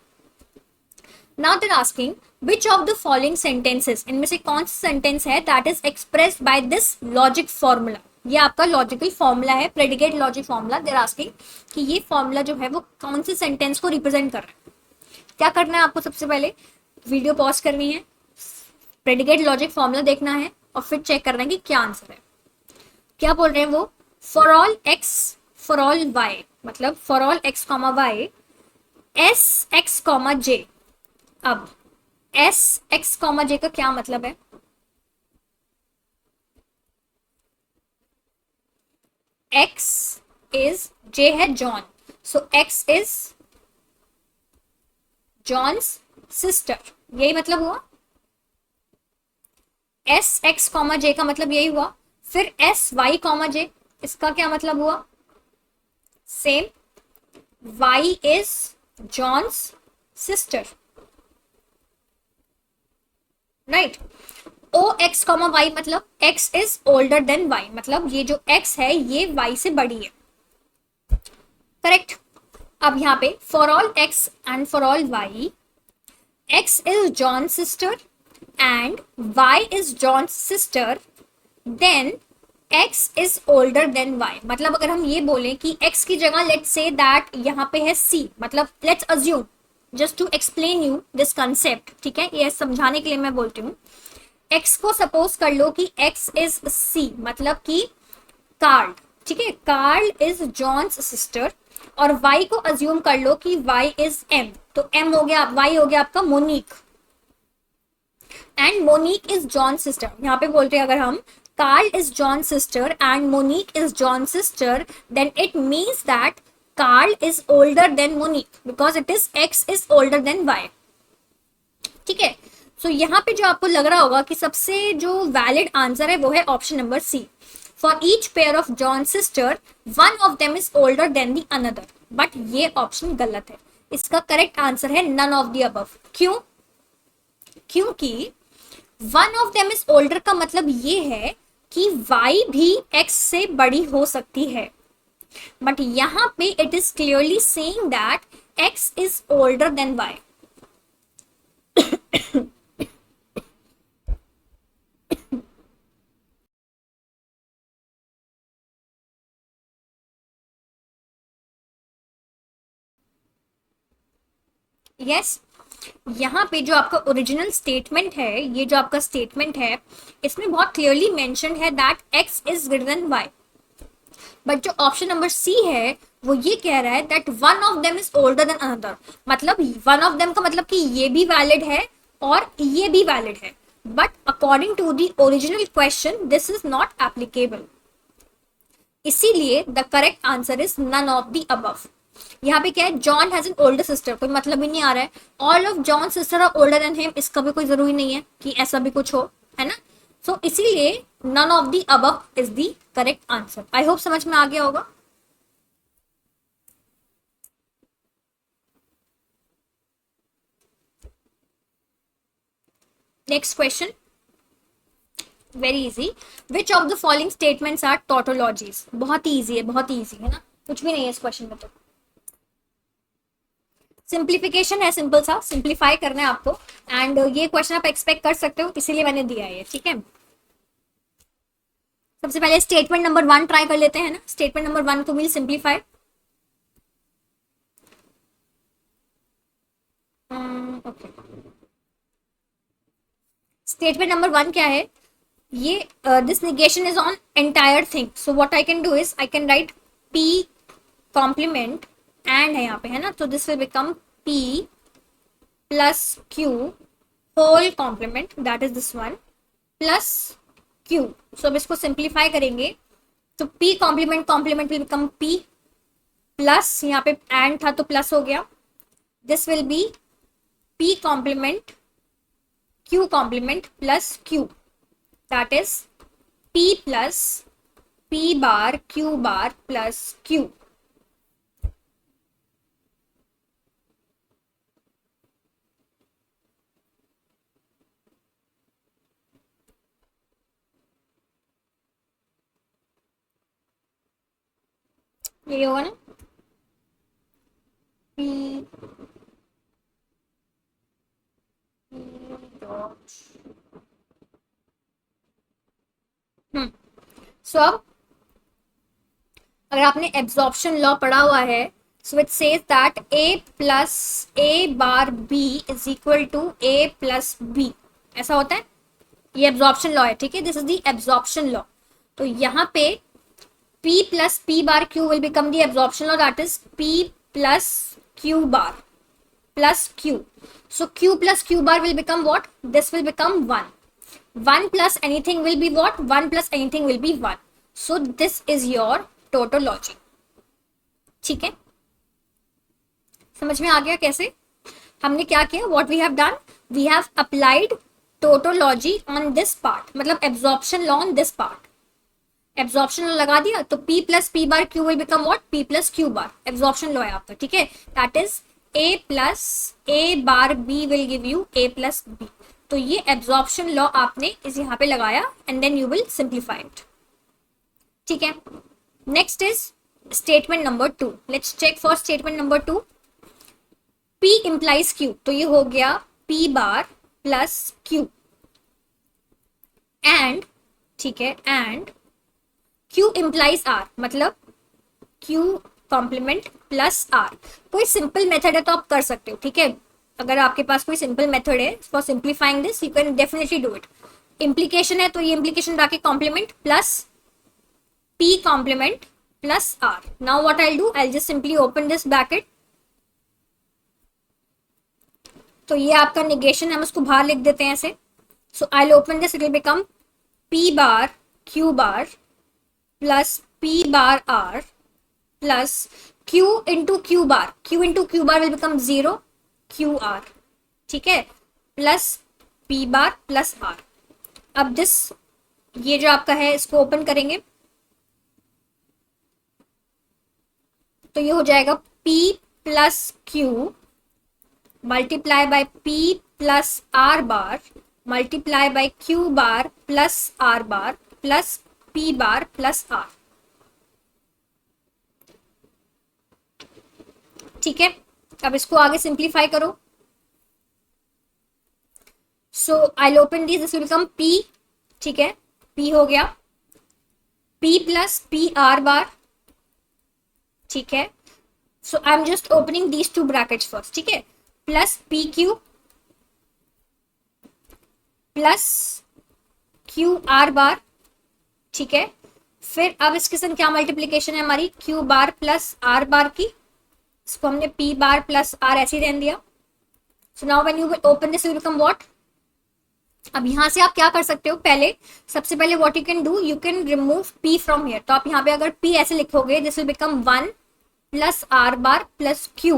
now they're asking which of the following sentences, इनमें से कौन सा sentence है that is expressed by this logic formula। ये आपका logical formula है, predicate logic formula. They're asking कि ये फॉर्मूला जो है वो कौन से सेंटेंस को रिप्रेजेंट कर रहा है। क्या करना है आपको, सबसे पहले वीडियो पॉज करनी है, प्रेडिकेट लॉजिक फॉर्मूला देखना है और फिर चेक करना है कि क्या आंसर है। क्या बोल रहे हैं वो, for all X for all Y, मतलब for all X comma Y S X comma J. अब एस एक्स कॉमा जे का क्या मतलब है, एक्स इज, जे है John, so X is John's sister, यही मतलब हुआ। एस एक्स कॉमा जे का मतलब यही हुआ। फिर एस वाई कॉमा जे, इसका क्या मतलब हुआ, same, Y is John's sister, right. O X comma Y मतलब X is older than Y, मतलब ये जो एक्स है ये वाई से बड़ी है, करेक्ट। अब यहाँ पे for all X and for all Y x is John's sister and y is John's sister, then x is older than y। मतलब अगर हम ये बोलें कि x की जगह let's say that यहाँ पे है c, मतलब let's assume just to explain you this concept, ठीक है, ये समझाने के लिए मैं बोलती हूँ। x को सपोज कर लो कि x is c, मतलब कि कार्ल, ठीक है, कार्ल इज जॉन्स सिस्टर, और y को अज्यूम कर लो कि y इज m, तो m हो गया, y हो गया आपका Monique, and Monique is John sister. यहाँ पे बोलते हैं अगर हम Carl is John sister and Monique is John sister, then it means that Carl is older than Monique because it is x is older than y। ठीक है, सो यहाँ पे जो आपको लग रहा होगा कि सबसे जो वैलिड आंसर है वो है option number C. For each pair of John's sister, one of them is older than the another. But ये ऑप्शन गलत है, इसका करेक्ट आंसर है none of the above। क्यों? क्योंकि one of them is older का मतलब ये है कि y भी x से बड़ी हो सकती है, बट यहाँ पे it is clearly saying that x is older than y। Yes, यहाँ पे जो आपका ओरिजिनल स्टेटमेंट है, ये जो आपका स्टेटमेंट है, इसमें बहुत क्लियरली मेंशन्ड है that x is greater than y, but जो ऑप्शन नंबर सी है वो ये कह रहा है that one of them is older then another, मतलब वन ऑफ देम का मतलब कि ये भी वैलिड है और ये भी वैलिड है, but according to the original question this is not applicable. इसीलिए the correct answer is none of the above. यहाँ पे क्या है, John has an older sister, कोई मतलब ही नहीं आ रहा है, all of John sister are older than him, इसका भी कोई जरूरी नहीं है कि ऐसा भी कुछ हो, है ना। सो इसीलिए none of the above is the correct answer. I hope समझ में आ गया होगा। Next question, very easy, which of the following statements are tautologies. बहुत ही इजी है, बहुत ही इजी है ना, कुछ भी नहीं है इस क्वेश्चन में। तो सिंप्लीफिकेशन है, सिंपल सा सिंप्लीफाई करना है आपको। एंड ये क्वेश्चन आप एक्सपेक्ट कर सकते हो, इसीलिए मैंने दिया है, ठीक है। सबसे पहले स्टेटमेंट नंबर 1 ट्राई कर लेते हैं ना। स्टेटमेंट नंबर 1 को will simplify. Okay, statement number 1 क्या है? ये this negation is on entire thing, so what I can do is I can write p complement and है यहाँ पे, है ना, तो this will become p plus q whole complement, that is this one, plus q. so अब इसको simplify करेंगे तो p complement complement will become p plus, यहाँ पे and था तो प्लस हो गया, this will be p complement q complement plus q, that is p plus p bar q bar plus q. ये होगा ना p dot सो अब अगर आपने एब्जॉर्प्शन लॉ पढ़ा हुआ है, so it says that a plus a bar b is equal to a plus b, ऐसा होता है। ये एब्जॉर्प्शन लॉ है, ठीक है, this is the absorption law. तो यहाँ पे p plus p bar q will become the absorption law, that is p plus q bar plus q. so q plus q bar will become what? this will become 1. 1 plus anything will be what? 1 plus anything will be 1. so this is your tautology, ठीक है। समझ में आ गया कैसे हमने क्या किया? what we have done, we have applied tautology on this part, मतलब absorption law on this part. Absorption law लगा दिया तो p plus p bar q will become what? p plus q bar, absorption law है आपका, ठीक है। That is a plus a bar b will give you a plus b। तो ये absorption law आपने इस यहाँ पे लगाया and then you will simplify it, ठीक है। Next is statement number 2। Let's check for statement number 2। p implies q, तो ये हो गया p bar plus q and, ठीक है, एंड q इंप्लाइज r, मतलब q कॉम्प्लीमेंट प्लस r। कोई सिंपल मेथड है तो आप कर सकते हो, ठीक है। अगर आपके पास कोई सिंपल मेथड है for simplifying this, you can definitely do it. Implication है तो ये इंप्लीकेशन बाकी complement plus p complement plus r। Now what I will do, I will just simply open this bracket. तो ये आपका निगेशन है, हम उसको बाहर लिख देते हैं ऐसे। So I will open this, it will become p bar q bar plus p bar r plus q into q bar, q into q bar will become 0 qr, ठीक है, plus p bar plus r। अब this, ये जो आपका है इसको open करेंगे तो ये हो जाएगा p plus q multiply by p plus r bar multiply by q bar plus r bar plus p bar plus r, ठीक है। अब इसको आगे सिंप्लीफाई करो। So I open this will become p, ठीक है, p हो गया p plus p r bar, ठीक है। So I am just opening these two brackets first, ठीक है, plus p q plus q r bar, ठीक है। फिर अब इसके साथ क्या मल्टीप्लीकेशन है हमारी? q बार प्लस r बार की, इसको हमने p बार प्लस r ऐसे ही रहने दिया। So now when you will open this will become what? अब यहां से आप क्या कर सकते हो, पहले सबसे पहले what you can do, you can remove p from here. तो आप यहाँ पे अगर p ऐसे लिखोगे, this will become 1 plus r bar plus q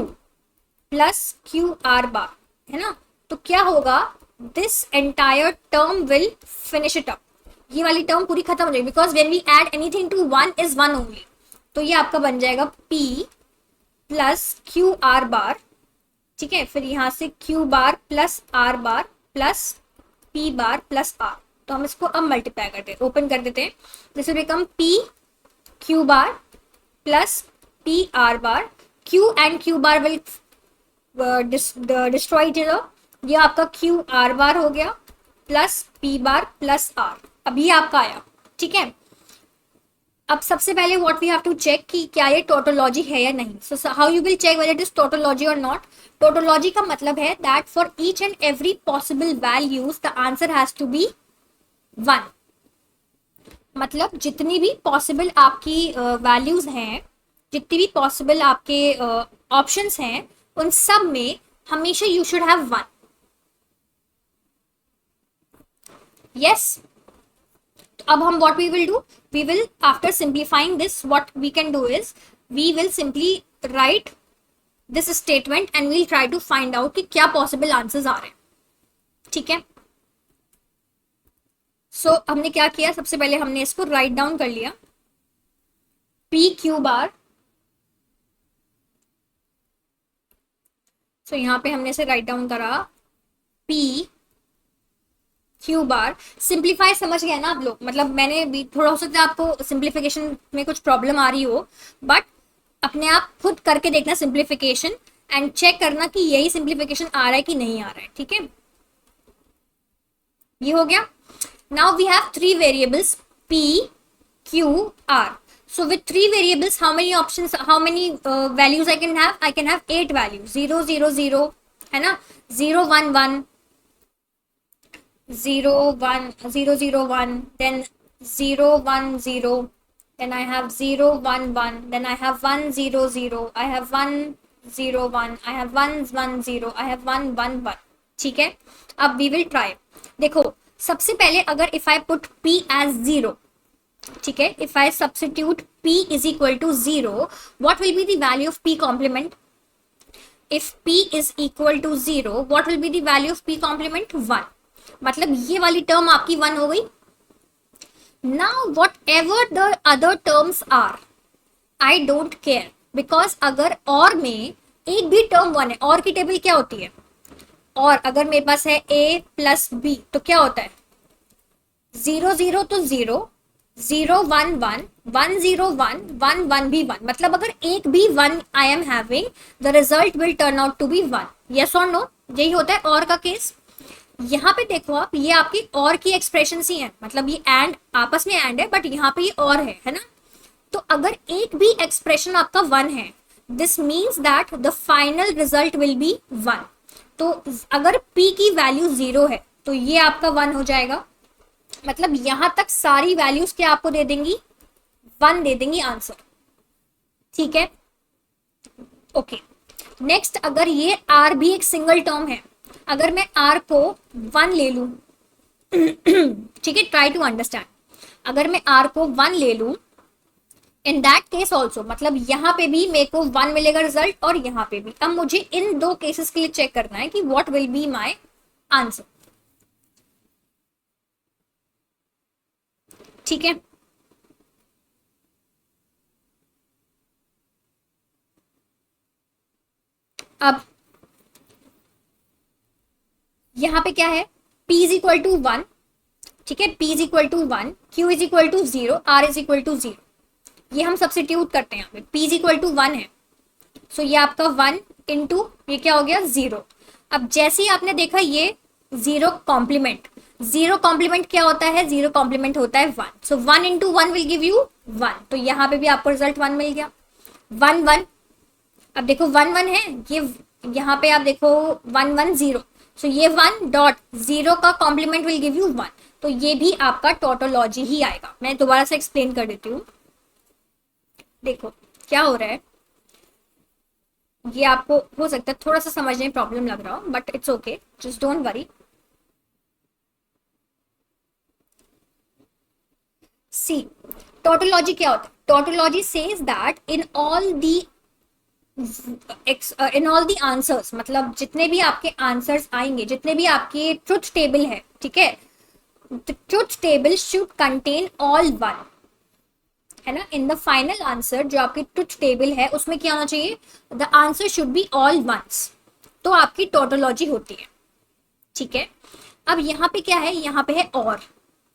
r bar, है ना। तो क्या होगा, this entire term will finish it up, ये वाली टर्म पूरी खत्म हो जाएगी, because when we add anything to 1 is 1 only. तो ये आपका बन जाएगा p प्लस क्यू आर बार, ठीक है, फिर यहां से q bar plus r bar plus p bar plus r। तो हम इसको अब मल्टीप्लाई करते हैं, ओपन कर देते हैं, this will become p q bar plus P R bar, Q and Q bar will destroy each other. ये आपका Q R bar हो गया plus P bar plus R. अब ये आपका आया, ठीक है. अब सबसे पहले what we have to check कि क्या ये टोटोलॉजी है या नहीं. So how you will check whether it is tautology और नॉट. टोटोलॉजी का मतलब है that for each and every possible values the answer has to be 1. मतलब जितनी भी पॉसिबल आपकी वैल्यूज हैं, जितनी भी पॉसिबल आपके ऑप्शंस हैं, उन सब में हमेशा यू शुड हैव 1. यस. अब हम what we will do, we will after simplifying this what we can do is we will simply write this statement and we'll try to find out कि क्या possible answers आ रहे हैं. ठीक है. So हमने क्या किया, सबसे पहले हमने इसको write down कर लिया. P Q bar. So यहाँ पे हमने इसे write down करा P Q बार. सिंप्लीफाई समझ गया ना आप लोग. मतलब मैंने भी थोड़ा, हो सकता है आपको सिंप्लीफिकेशन में कुछ प्रॉब्लम आ रही हो, बट अपने आप खुद करके देखना सिंप्लीफिकेशन एंड चेक करना कि यही सिंप्लीफिकेशन आ रहा है कि नहीं आ रहा है. ठीक है, ये हो गया. Now we have 3 variables P Q R. So with 3 variables, how many options, how many values I can have? I can have 8 values. 0 0 0 है ना, 0 1 1 0 1 0 0 1, then 0 1 0, then I have 0 1 1, then I have 1 0 0, I have 1 0 1, I have 1 1 0, I have 1 1 1. ठीक है. अब we will try. देखो सबसे पहले अगर if I put P as 0, ठीक है, if I substitute P is equal to 0, what will be the value of P complement? If P is equal to 0, what will be the value of P complement? 1. मतलब ये वाली term आपकी 1 हो गई. Now whatever the other terms are, I don't care, because अगर और में एक भी टर्म 1 है, और की टेबल क्या होती है, और अगर मेरे पास है A प्लस B तो क्या होता है 0 0 तो 0, 0 1 1, 1 0 1, 1 1 भी 1. मतलब अगर एक भी 1 I am having, the result will turn out to be 1. Yes और नो. यही होता है और का केस. यहाँ पे देखो आप, ये आपकी और की एक्सप्रेशन ही है. मतलब ये एंड आपस में एंड है, बट यहाँ पे ये और है ना. तो अगर एक भी एक्सप्रेशन आपका 1 है, this means that the final result will be 1. तो अगर P की वैल्यू 0 है तो ये आपका 1 हो जाएगा. मतलब यहां तक सारी वैल्यूज क्या आपको दे देंगी, 1 दे देंगी आंसर. ठीक है. ओके. नेक्स्ट, अगर ये R भी एक सिंगल टर्म है, अगर मैं R को 1 ले लूं, ठीक है, ट्राई टू अंडरस्टैंड. अगर मैं R को 1 ले लूं, इन दैट केस ऑल्सो, मतलब यहां पे भी मेरे को 1 मिलेगा रिजल्ट और यहां पे भी. अब मुझे इन 2 केसेस के लिए चेक करना है कि what will be my answer. ठीक है. अब यहां पे क्या है, P इज इक्वल टू 1. ठीक है, P is equal to 1, Q is equal to 0, R is equal to 0. ये हम सब्स्टिट्यूट करते हैं. यहाँ पे P इज इक्वल टू 1 है, सो ये आपका 1 इंटू ये क्या हो गया 0. अब जैसे ही आपने देखा ये 0 कॉम्प्लीमेंट, 0 कॉम्प्लीमेंट क्या होता है, 0 कॉम्प्लीमेंट होता है 1. सो 1 इंटू 1 विल गिव यू 1. तो यहाँ पे भी आपको रिजल्ट 1 मिल गया. 1 1. अब देखो 1 1 है, ये यहाँ पे आप देखो 1 1 0. सो ये 1 डॉट 0 का कॉम्प्लीमेंट विल गिव यू 1. तो ये भी आपका टोटोलॉजी ही आएगा. मैं दोबारा से एक्सप्लेन कर देती हूँ. देखो क्या हो रहा है, ये आपको हो सकता है थोड़ा सा समझने में प्रॉब्लम लग रहा हो, but it's okay, just don't worry. See, tautology क्या होता है. Tautology says that in all the answers, मतलब जितने भी आपके आंसर्स आएंगे, जितने भी आपके ट्रुथ टेबल है, ठीक है, truth table should contain all 1, है ना. इन द फाइनल आंसर जो आपकी ट्रुथ टेबल है उसमें क्या होना चाहिए, the answer should be all 1s. तो आपकी टोटोलॉजी होती है. ठीक है. अब यहाँ पे क्या है, यहाँ पे है और,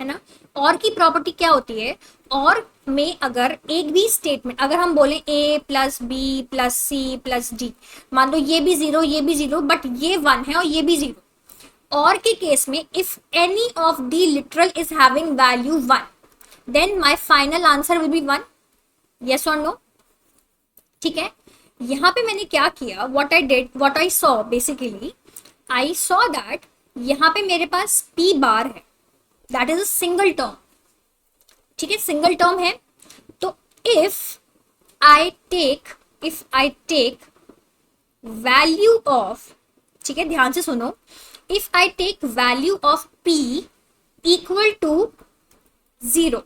है ना। और की प्रॉपर्टी क्या होती है, और में अगर एक भी स्टेटमेंट, अगर हम बोले a plus B plus C plus D, मान लो ये भी जीरो ये भी जीरो बट ये वन है और ये भी जीरो, और के केस में if any of the literal is having value one, then my final answer will be one, yes और नो। ठीक है, यहां पे मैंने क्या किया, what I saw basically, I saw that यहां पे मेरे पास p बार है, that is a single term. ठीक है, सिंगल टर्म है, तो if I take value of, ठीक है ध्यान से सुनो, if I take value of p equal to 0,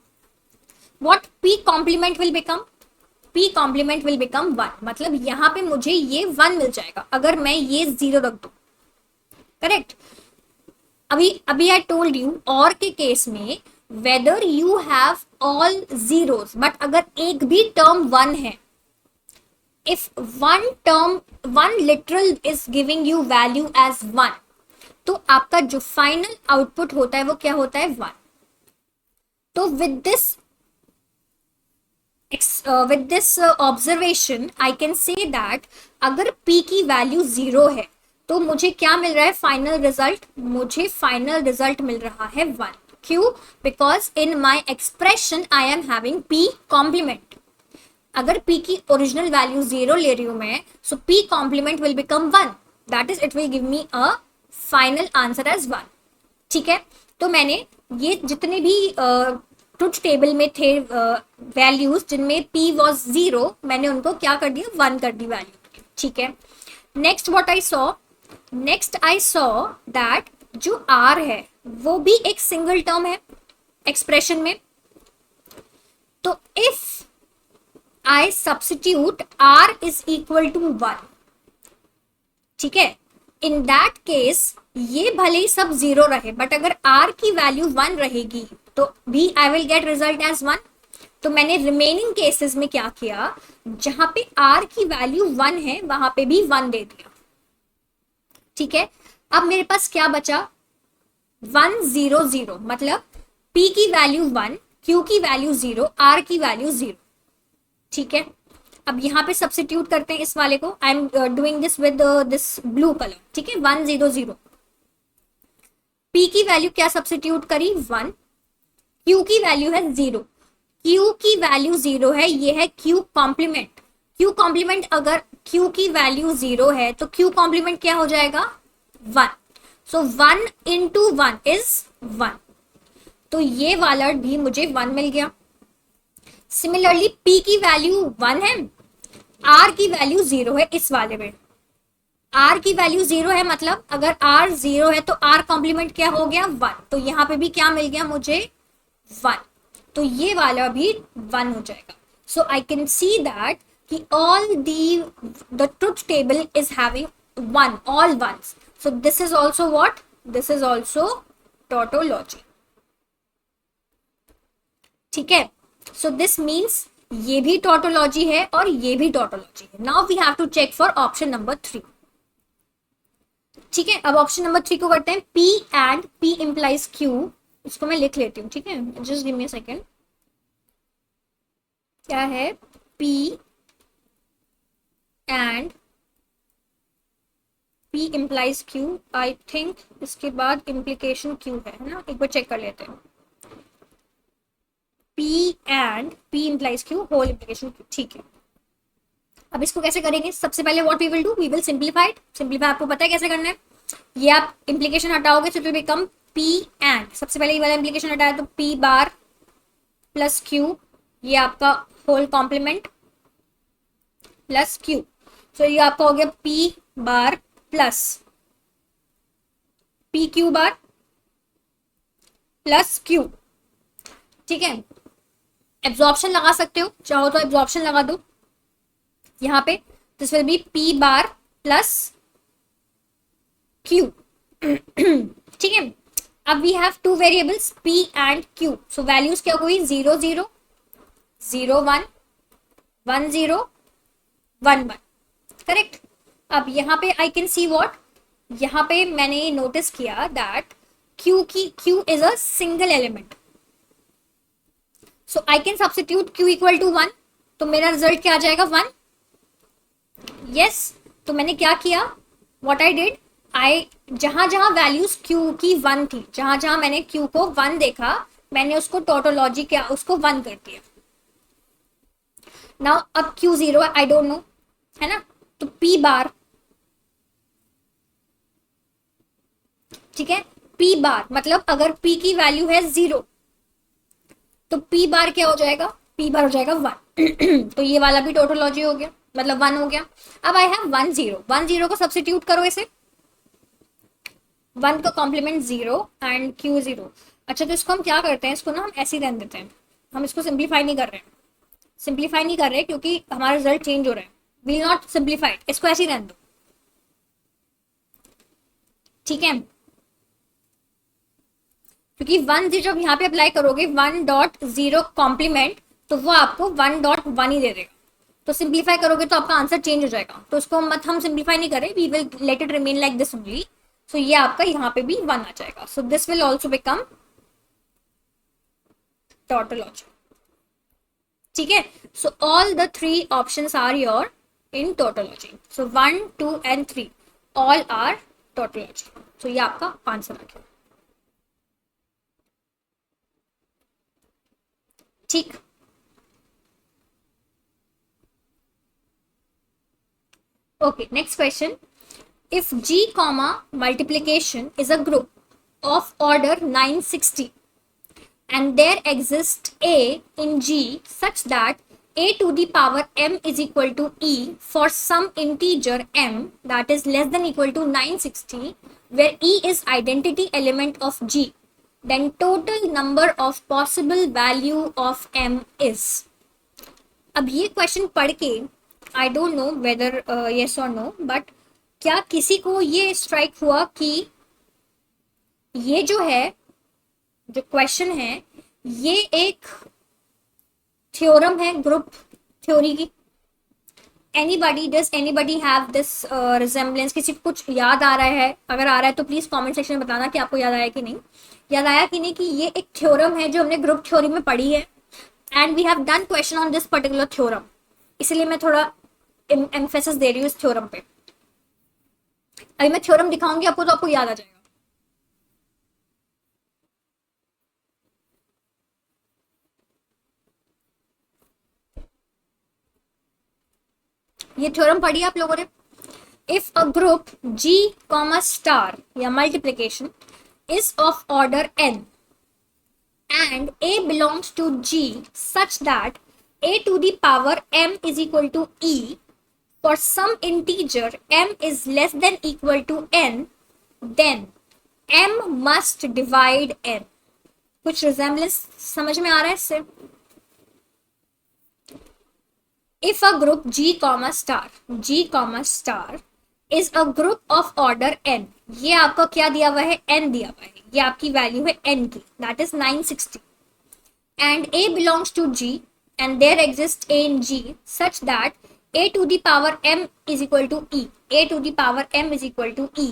what p complement will become, p complement will become 1, मतलब यहां पे मुझे ये 1 मिल जाएगा अगर मैं ये 0 रख दूं, करेक्ट। अभी आई टोल्ड यू और के केस में whether you have all zeros but अगर एक भी टर्म 1 है, if one literal is giving you value as 1, तो आपका जो फाइनल आउटपुट होता है वो क्या होता है 1। तो with this observation I can say that अगर p की वैल्यू 0 है तो मुझे क्या मिल रहा है फाइनल रिजल्ट, मुझे फाइनल रिजल्ट मिल रहा है 1। क्यों? Because in my expression I am having p complement. अगर p की ओरिजिनल वैल्यू 0 ले रही हूं मैं, so p complement will become 1, that is it will give me a final answer as 1। ठीक है, तो मैंने ये जितने भी ट्रुथ टेबल में थे वैल्यूज जिनमें p वॉज 0, मैंने उनको क्या कर दिया 1 कर दी वैल्यू। ठीक है, next what I saw, next I saw that जो r है वो भी एक सिंगल टर्म है एक्सप्रेशन में, तो if I substitute r is equal to 1, ठीक है, इन दैट केस ये भले ही सब 0 रहे बट अगर r की वैल्यू 1 रहेगी तो भी I will get result as 1। तो मैंने रिमेनिंग केसेस में क्या किया, जहां पे r की वैल्यू 1 है वहां पे भी 1 दे दिया। ठीक है, अब मेरे पास क्या बचा 1 0 0, मतलब p की वैल्यू 1, q की वैल्यू 0, r की वैल्यू 0। ठीक है, अब यहां पे सब्स्टिट्यूट करते हैं इस वाले को, I am doing this with this blue colour. ठीक है, 1 0 0, p की वैल्यू क्या सब्स्टिट्यूट करी 1, q की वैल्यू है 0, q की वैल्यू 0 है, ये है q कॉम्प्लीमेंट। q कॉम्प्लीमेंट अगर q की वैल्यू 0 है तो q कॉम्प्लीमेंट क्या हो जाएगा 1, सो 1 इंटू 1 इज 1, तो ये वाला भी मुझे 1 मिल गया। सिमिलरली p की वैल्यू 1 है, r की वैल्यू 0 है, इस वाले में r की वैल्यू 0 है, मतलब अगर r 0 है तो r कॉम्प्लीमेंट क्या हो गया 1, तो यहां पे भी क्या मिल गया मुझे 1, तो ये वाला भी 1 हो जाएगा। सो आई कैन सी दैट कि all the truth table is having 1, all ones, so this is also what, this is also tautology। ठीक है, so this means ये भी tautology है और ये भी tautology है। now we have to check for option number 3। ठीक है, अब ऑप्शन नंबर 3 को करते हैं, p and p implies q, इसको मैं लिख लेती हूँ। ठीक है, just give me a second, क्या है p and p implies q, I think इसके बाद implication q है ना, एक बार चेक कर लेते हैं, p and p implies q whole implication q। ठीक है, अब इसको कैसे करेंगे, सबसे पहले what we will do, we will simplify it. Simplify आपको पता है कैसे करना है, ये आप implication हटाओगे तो it will become p and, सबसे पहले ये वाला implication हटाया तो p बार प्लस q, ये आपका होल कॉम्प्लीमेंट प्लस q, सो ये आपका हो गया p bar plus p q bar plus q। ठीक है, एब्जॉर्प्शन लगा सकते हो, चाहो तो एब्जॉर्प्शन लगा दो यहाँ पे, this will be p bar plus q। ठीक है, अब we have two variables p and q, so values क्या हुई 0 0 0 1 1 0 1 1, करेक्ट। अब यहाँ पे आई कैन सी व्हाट, यहाँ पे मैंने नोटिस किया that q is a single element, so I can substitute q equal to 1, तो मेरा रिजल्ट क्या आ जाएगा 1. यस, तो मैंने क्या किया, व्हाट आई डिड, आई जहां जहां वैल्यूज q की 1 थी, जहां जहां मैंने q को 1 देखा, मैंने उसको टोटोलॉजी क्या उसको 1 कर दिया. नाउ अब q 0 आई डोंट नो, है ना, तो p बार, ठीक है, p बार मतलब अगर p की वैल्यू है 0 तो p बार क्या हो जाएगा, p बार हो जाएगा 1. तो ये वाला भी टोटोलॉजी हो गया, मतलब 1 हो गया. अब आई हैव 1 0, 1 0 को सब्स्टिट्यूट करो इसे, 1 का कॉम्प्लीमेंट 0 एंड q 0. अच्छा, तो इसको हम क्या करते हैं, इसको ना हम ऐसे ही रहने देते हैं, हम इसको सिंप्लीफाई नहीं कर रहे हैं, सिंप्लीफाई नहीं कर रहे क्योंकि हमारा रिजल्ट चेंज हो रहा है. विल नॉट सिंप्लीफाइड, इसको ऐसे ही रहने दो, ठीक है, क्योंकि 1 0 जब यहाँ पे अप्लाई करोगे 1.0 कॉम्प्लीमेंट, तो वो आपको 1.1 ही दे देगा. तो सिंप्लीफाई करोगे तो आपका आंसर चेंज हो जाएगा, तो उसको मत हम सिंप्लीफाई नहीं करें, we will let it remain like this only. So ये आपका यहाँ पे भी 1 आ जाएगा. So this will also become tautology, ठीक है. So all the 3 options are your in tautology. So 1 2 and 3 all are tautology. So ये आपका आंसर आ गया, ठीक. Okay, next question. If G comma multiplication is a group of order 960 and there exists A in G such that A to the power m is equal to E for some integer m that is less than equal to 960 where E is identity element of G, then total number of possible value of m is. अब ये question पढ़ के I don't know whether yes और no, but क्या किसी को ये strike हुआ कि ये जो है, जो क्वेश्चन है, ये एक थ्योरम है ग्रुप थ्योरी की? Anybody, does anybody have this resemblance? किसी को कुछ याद आ रहा है? अगर आ रहा है तो प्लीज कमेंट सेक्शन में बताना कि आपको याद आया कि नहीं, याद आया कि नहीं कि ये एक थ्योरम है जो हमने ग्रुप थ्योरी में पढ़ी है and we have done question on this particular theorem. इसलिए मैं थोड़ा एम्फेसिस दे रही हूँ इस थ्योरम पे. अभी मैं थ्योरम दिखाऊंगी आपको तो आपको याद आ जाएगा. ये थ्योरम पढ़ी आप लोगों ने. If a group G comma star या multiplication is of order n and A belongs to G such that A to the power m is equal to E for some integer m is less than equal to n, then m must divide n. कुछ resemblance समझ में आ रहा है इससे? If a group G comma star is a group of order n, ये आपका क्या दिया हुआ है, n दिया हुआ है, ये आपकी वैल्यू है n की, that is 960, and A belongs to G and there exists A in G such that A to the power m is equal to E, A to the power m is equal to E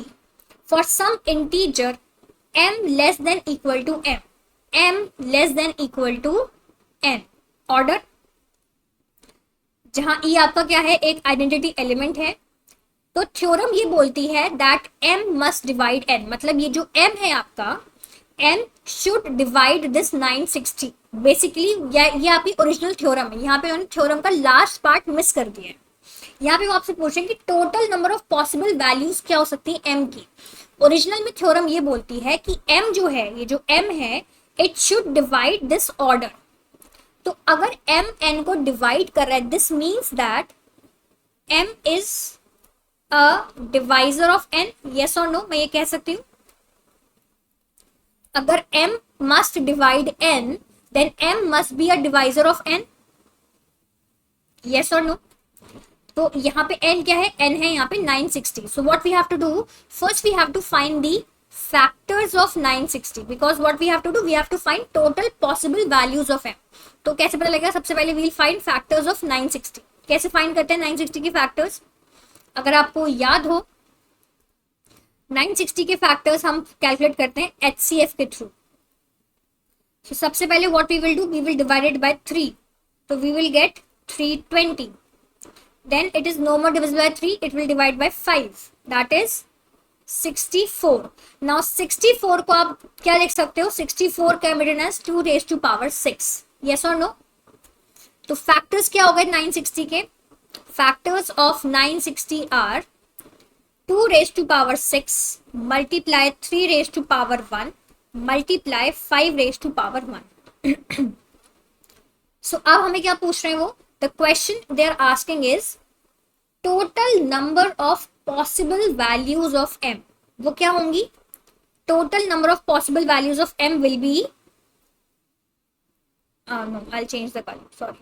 for some integer m less than equal to m, m less than equal to n. Order जहां E आपका क्या है, एक identity element है. तो theorem ये बोलती है that m must divide n, मतलब ये जो m है आपका, m should divide this 960. Basically ये आपकी ओरिजिनल थ्योरम है. यहाँ पे उन्होंने थ्योरम का लास्ट पार्ट मिस कर दिया है. यहाँ पे वो आपसे पूछेंगे कि total number of possible values क्या हो सकती है m की. ओरिजिनल में थ्योरम ये बोलती है कि m जो है, ये जो m है, it should divide this order. तो अगर m n को डिवाइड कर रहा है, this means that m is a divisor of n. Yes और नो, मैं ये कह सकती हूँ. अगर m must divide n, then m must be a divisor of n. Yes और नो. तो यहाँ पे n क्या है, n है यहाँ पे 960. So what we have to do, first we have to find the factors of 960 because what we have to do, we have to find total possible values of m. तो कैसे पता लगेगा? सबसे पहले we'll find factors of 960. कैसे find करते हैं 960 के फैक्टर्स? अगर आपको याद हो, 960 के फैक्टर्स हम कैलकुलेट करते हैं HCF के थ्रू. So सबसे पहले what we will do, we will divide it by 3. So we will get 320. Then it is no more divisible by 3, it will divide by 5. That is 64. Now 64 को आप क्या लिख सकते हो, 64 can be written as 2 raised to power 6. Yes or no? तो factors क्या हो गए 960 के? Factors of 960 are 2 raised to power 6 multiply 3 raised to power 1 multiply 5 raised to power 1. So अब हमें क्या पूछ रहे हैं वो, the question they are asking is total number of possible values of m. वो क्या होंगी, total number of possible values of m will be no, I'll change the color, sorry.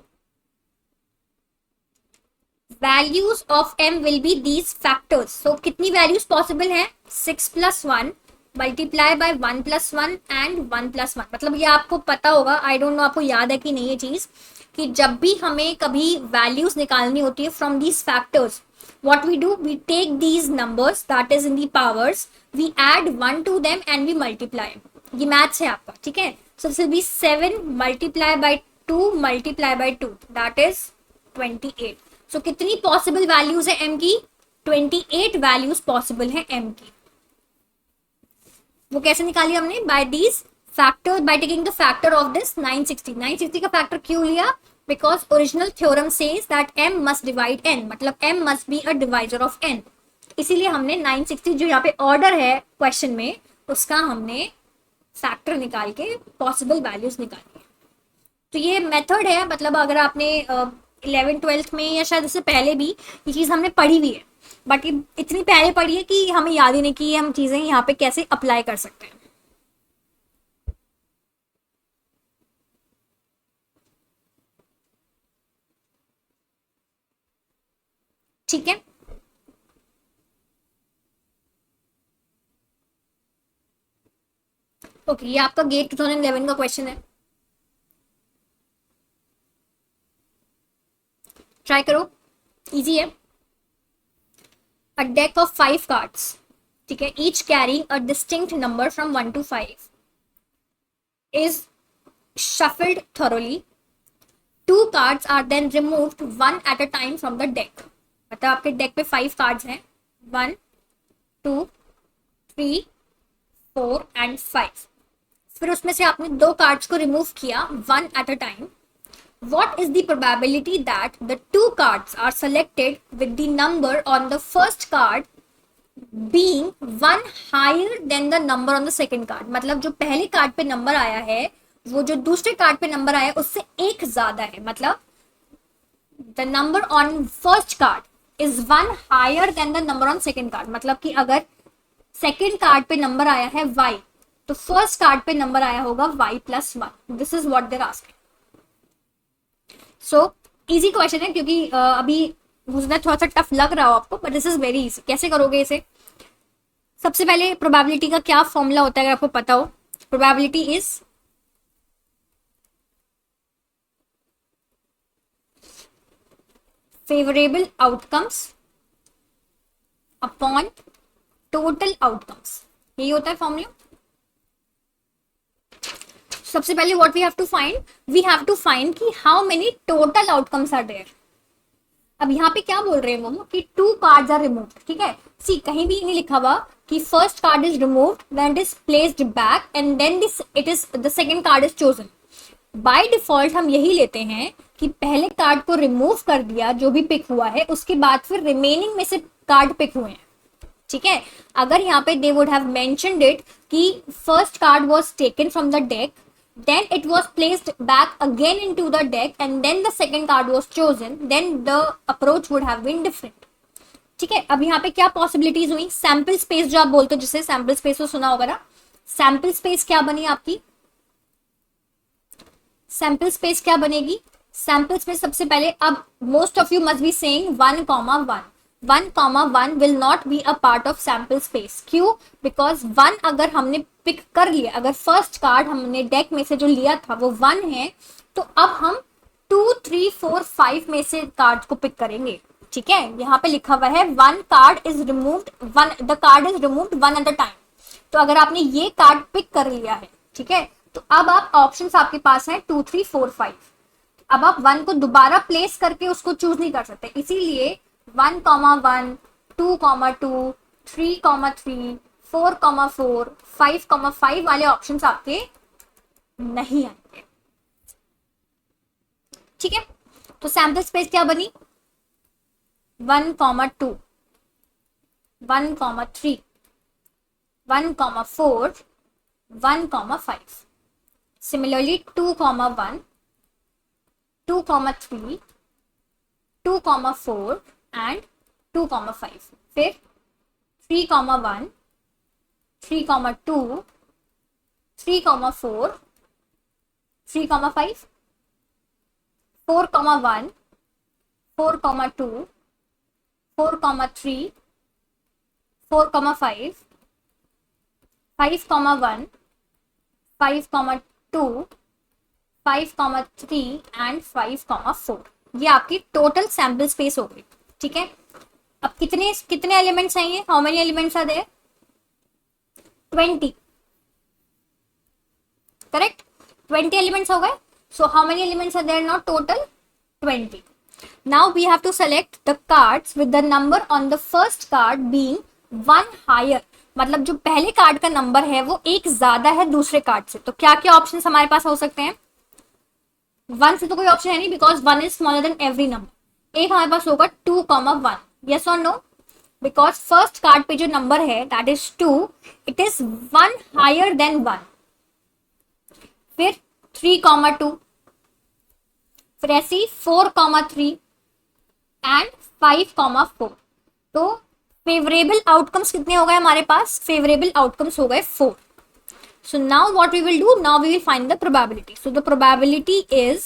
Values of m will be these factors. So कितनी values possible हैं, 6 plus 1 multiply by 1 plus 1 and 1 plus 1. मतलब ये आपको पता होगा, I don't know आपको याद है कि नहीं ये चीज, कि जब भी हमें कभी वैल्यूज निकालनी होती है from these factors, what we do, we take these numbers that is in the powers, we add 1 to them and we multiply. ये मैथ्स है आपका, ठीक है. So this will be 7 multiply by 2 multiply by 2, that is 28. So कितनी possible values है m की, 28 values possible है m की. वो कैसे निकाली हमने, by these factor, by taking the factor of this 960. 960 का फैक्टर क्यों लिया, because original theorem says that m must divide n, मतलब m must be a divisor of n. इसीलिए हमने 960 जो यहाँ पे ऑर्डर है क्वेश्चन में, उसका हमने फैक्टर निकाल के पॉसिबल वैल्यूज निकाली. तो ये मेथड है, मतलब अगर आपने 11th-12th में या शायद इससे पहले भी ये चीज हमने पढ़ी हुई है, बट ये इतनी पहले पढ़ी है कि हमें याद ही नहीं कि हम चीजें यहाँ पे कैसे अप्लाई कर सकते हैं. ठीक है, ओके. ये आपका गेट 2011 का क्वेश्चन है, ट्राई करो, इजी है. A deck of 5 cards, ठीक है, each carrying a distinct number from 1 to 5 is shuffled thoroughly. 2 cards are then removed one at a time from the deck. मतलब आपके deck पे 5 cards हैं, 1, 2, 3, 4 and 5. फिर उसमें से आपने 2 cards को remove किया one at a time. What is the probability that the 2 cards are selected with the number on the first card being one higher than the number on the second card? मतलब जो पहले card पे number आया है वो जो दूसरे card पे नंबर आया है उससे एक ज्यादा है. मतलब the number on first card is one higher than the number on second card. मतलब कि अगर सेकेंड कार्ड पे नंबर आया है y, तो फर्स्ट कार्ड पे नंबर आया होगा y plus 1. This is what they're asking. So easy question है, क्योंकि अभी मुझे थोड़ा सा टफ लग रहा हो आपको, but this is very easy. कैसे करोगे इसे, सबसे पहले प्रोबेबिलिटी का क्या फॉर्मूला होता है अगर आपको पता हो. Probability is favourable outcomes upon total outcomes, यही होता है फॉर्मूला. सबसे पहले what we have to find कि how many total outcomes are there. अब यहाँ पे क्या बोल रहे हैं वो कि 2 कार्ड्स आर रिमूव्ड. ठीक है, सी कहीं भी नहीं लिखा हुआ कि first card is removed, then it is placed back and then this it is the second card is chosen. By default हम यही लेते हैं कि पहले कार्ड को रिमूव कर दिया जो भी पिक हुआ है, उसके बाद फिर रिमेनिंग में से कार्ड पिक हुए हैं. ठीक है, अगर यहाँ पे they would have mentioned it कि first card was taken from the deck, then it was placed back again into the deck and then the second card was chosen, then the approach would have been different. ठीक है, अब यहाँ पे क्या possibilities हुई, sample space जो आप बोलते हो, जिससे सैंपल स्पेस को सुना होगा ना, सैंपल स्पेस क्या बनी आपकी, सैंपल स्पेस क्या बनेगी, सैंपल स्पेस सबसे पहले, अब most of you must be saying 1,1. 1,1 will not be a part of sample space. क्यों, बिकॉज 1 अगर हमने पिक कर लिया, अगर फर्स्ट कार्ड हमने डेक में से जो लिया था वो 1 है, तो अब हम 2, 3, 4, 5 में से कार्ड को पिक करेंगे. ठीक है, यहाँ पे लिखा हुआ है one card is removed, the card is removed one at a time. तो अगर आपने ये कार्ड पिक कर लिया है, ठीक है, तो अब आप ऑप्शंस आपके पास है 2 3 4 5। अब आप 1 को दोबारा प्लेस करके उसको चूज नहीं कर सकते, इसीलिए 1,1, 2,2, 3,3, 4,4, 5,5 वाले ऑप्शंस आपके नहीं आएंगे। ठीक है, तो सैंपल स्पेस क्या बनी? 1,2, 1,3, 1,4, 1,5. Similarly, 2,1, 2,3, 2,4 and 2,5. फिर 3,1, 3,2, 3,4, 3,5, 4,1, 4,2, 4,3, 4,5, 5,1, 5,2, 5,3 एंड 5,4। ये आपकी टोटल सैंपल स्पेस हो गई। ठीक है, अब कितने कितने एलिमेंट्स हैं ये? How many elements are there? 20, correct? 20 elements हो गए। So how many elements are there now? Total 20. Now we have to select the cards with the number on the first card being 1 higher. मतलब जो पहले card का number है वो एक ज्यादा है दूसरे कार्ड से। तो क्या क्या ऑप्शंस हमारे पास हो सकते हैं? 1 से तो कोई ऑप्शन है नहीं, because 1 is smaller than every number. एक हमारे पास होगा 2,1, यस और नो? बिकॉज फर्स्ट कार्ड पे जो नंबर है that is 2, it is 1 higher than 1। फिर 3,2, फिर ऐसी 4,3 एंड 5,4। तो फेवरेबल आउटकम्स कितने हो गए हमारे पास? फेवरेबल आउटकम्स हो गए 4। So now what we will do? Now we will find the probability. So the probability is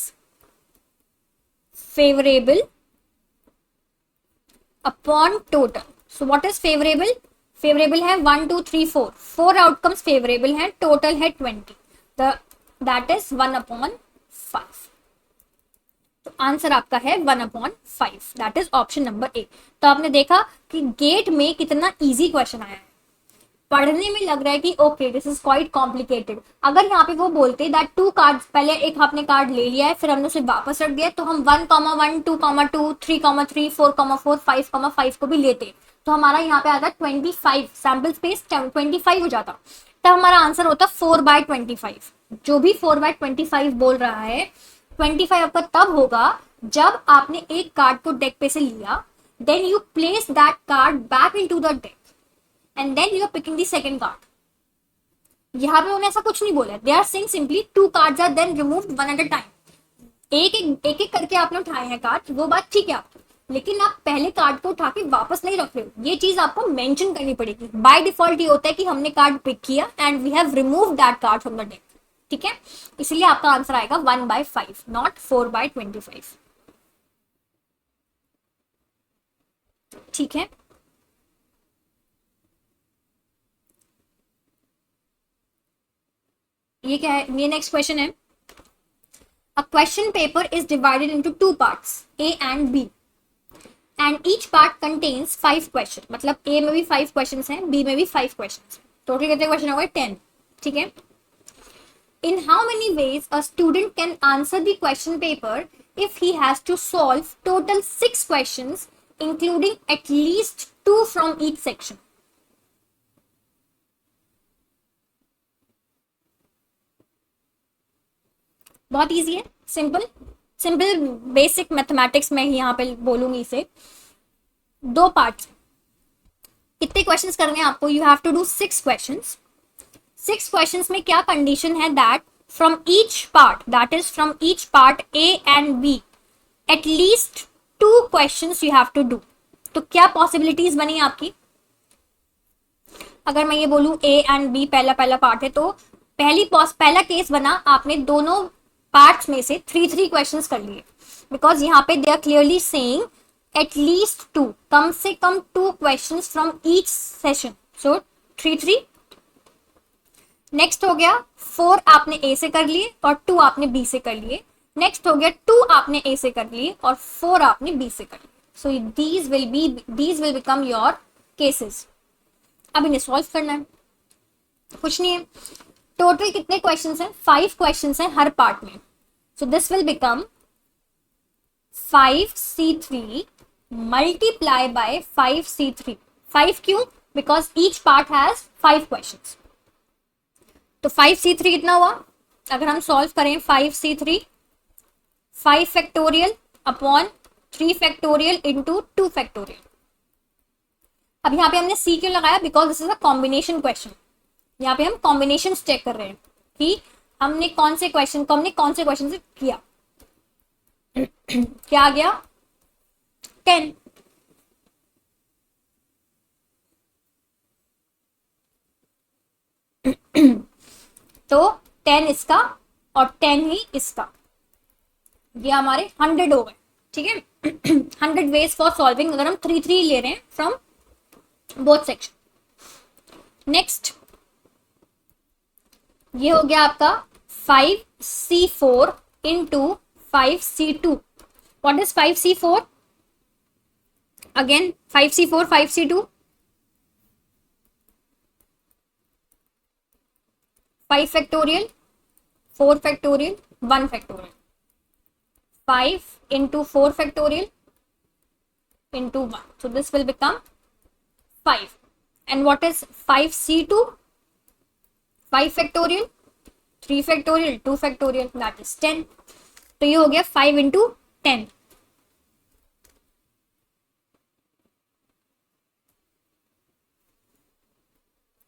favourable upon total. So what is favourable? Favourable है 1 2 3 4, 4 आउटकम्स फेवरेबल हैं, total है 20, that is 1/5। तो answer आपका है 1/5, that is option number ए। तो आपने देखा कि गेट में कितना इजी क्वेश्चन आया है। पढ़ने में लग रहा है कि okay this is quite complicated. अगर यहाँ पे वो बोलते दैट 2 कार्ड्स, पहले एक आपने कार्ड ले लिया है फिर हमने उसे वापस रख दिया, तो हम 1,1, 2,2, 3,3, 4,4, 5,5 को भी लेते, तो हमारा यहाँ पे आता 25, सैम्पल स्पेस 25 हो जाता। तब हमारा आंसर होता 4/25। जो भी 4/25 बोल रहा है, 25 आपका तब होगा जब आपने एक कार्ड को डेक पे से लिया, then you place that card back into the deck and then you are picking the second card. यहाँ पे उन्होंने ऐसा कुछ नहीं बोला, they are saying simply 2 cards are then removed one at a time. एक करके आपने उठाए हैं कार्ड, वो बात ठीक है आपकी, लेकिन आप पहले कार्ड को उठा के वापस नहीं रख रहे हो। ये चीज आपको मेंशन करनी पड़ेगी। बाय डिफॉल्ट ये होता है कि हमने कार्ड पिक किया and we have removed that card from the deck. ठीक है, इसलिए आपका आंसर आएगा 1/5, नॉट 4/25। ठीक है, ये क्या है? ये नेक्स्ट क्वेश्चन है। A question paper is divided into 2 parts, A and B, and each part contains 5 question. मतलब ए में भी 5 क्वेश्चन हैं, बी में भी 5 क्वेश्चन। टोटल कितने क्वेश्चन हो गए? 10। ठीक है, in how many ways a student can answer the question paper if he has to solve total 6 questions including at least 2 from each section? बहुत इजी है, सिंपल सिंपल बेसिक मैथमेटिक्स में ही यहाँ पे बोलूंगी इसे। 2 पार्ट्स, कितने क्वेश्चंस करने हैं आपको? You have to do 6 questions. 6 questions में क्या कंडीशन है? That from each part, that is from each part A and B, at least 2 questions you have to do. तो क्या पॉसिबिलिटीज बनी आपकी? अगर मैं ये बोलूं ए एंड बी पहला पार्ट है, तो पहला केस बना, आपने दोनों पार्ट्स में से 3 क्वेश्चंस कर लिए, बिकॉज यहाँ पे they are clearly saying at least 2, कम से कम 2 questions from each session. So 3 next हो गया 4 आपने ए से कर लिए और 2 आपने बी से कर लिए। नेक्स्ट हो गया 2 आपने ए से कर लिए और 4 आपने बी से कर लिए। So these will become your cases. अब इन्हें सॉल्व करना है, कुछ नहीं है। टोटल कितने क्वेश्चंस हैं? 5 क्वेश्चंस हैं हर पार्ट में. सो this will become 5C3 multiply by 5C3. 5 क्यों? Because each part has 5 questions. तो 5C3 कितना हुआ? अगर हम सॉल्व करें 5C3, 5 factorial upon 3 factorial into 2 factorial. अब यहाँ पे हमने C क्यों लगाया? Because this is a combination question. यहाँ पे हम कॉम्बिनेशन चेक कर रहे हैं कि हमने कौन से क्वेश्चन से किया. क्या आ गया? 10. तो 10 इसका और 10 ही इसका, ये हमारे 100 हो गए. ठीक है. 100 वेज फॉर सॉल्विंग, अगर हम 3 ले रहे हैं फ्रॉम बोथ सेक्शन. नेक्स्ट ये हो गया आपका 5C4 into 5C2. What is 5C4? Again 5C4, 5C2. 5 factorial, 4 factorial, 1 factorial. 5 into 4 factorial into 1. So this will become 5. And what is 5C2? 5 factorial, 3 factorial, 2 factorial, that is 10. तो ये हो गया 5 into 10.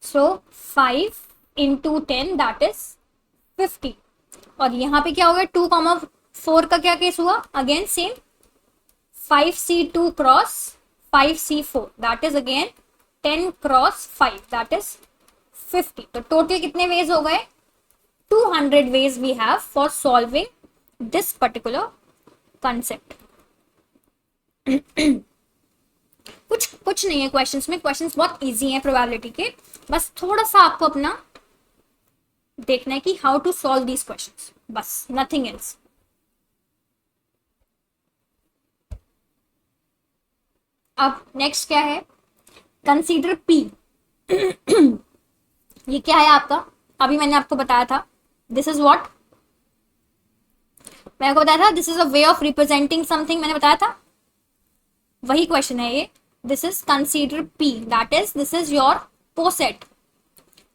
So 5 into 10 that is 50. और यहाँ पे क्या होगा? 2,4 का क्या केस हुआ? Again same 5C2 cross 5C4 that is again 10 cross 5 that is 50. तो टोटल कितने वेज हो गए? 200 ways we have for solving this particular concept. कुछ नहीं है क्वेश्चंस में. क्वेश्चंस बहुत इजी हैं प्रोबेबिलिटी के. बस थोड़ा सा आपको अपना देखना है कि how to solve these questions, बस, नथिंग एल्स. अब नेक्स्ट क्या है? Consider P. ये क्या है आपका? अभी मैंने आपको बताया था दिस इज व्हाट, मैंने आपको बताया था this is a way of representing something. मैंने बताया था वही क्वेश्चन है ये. This is consider P, that is this is your poset.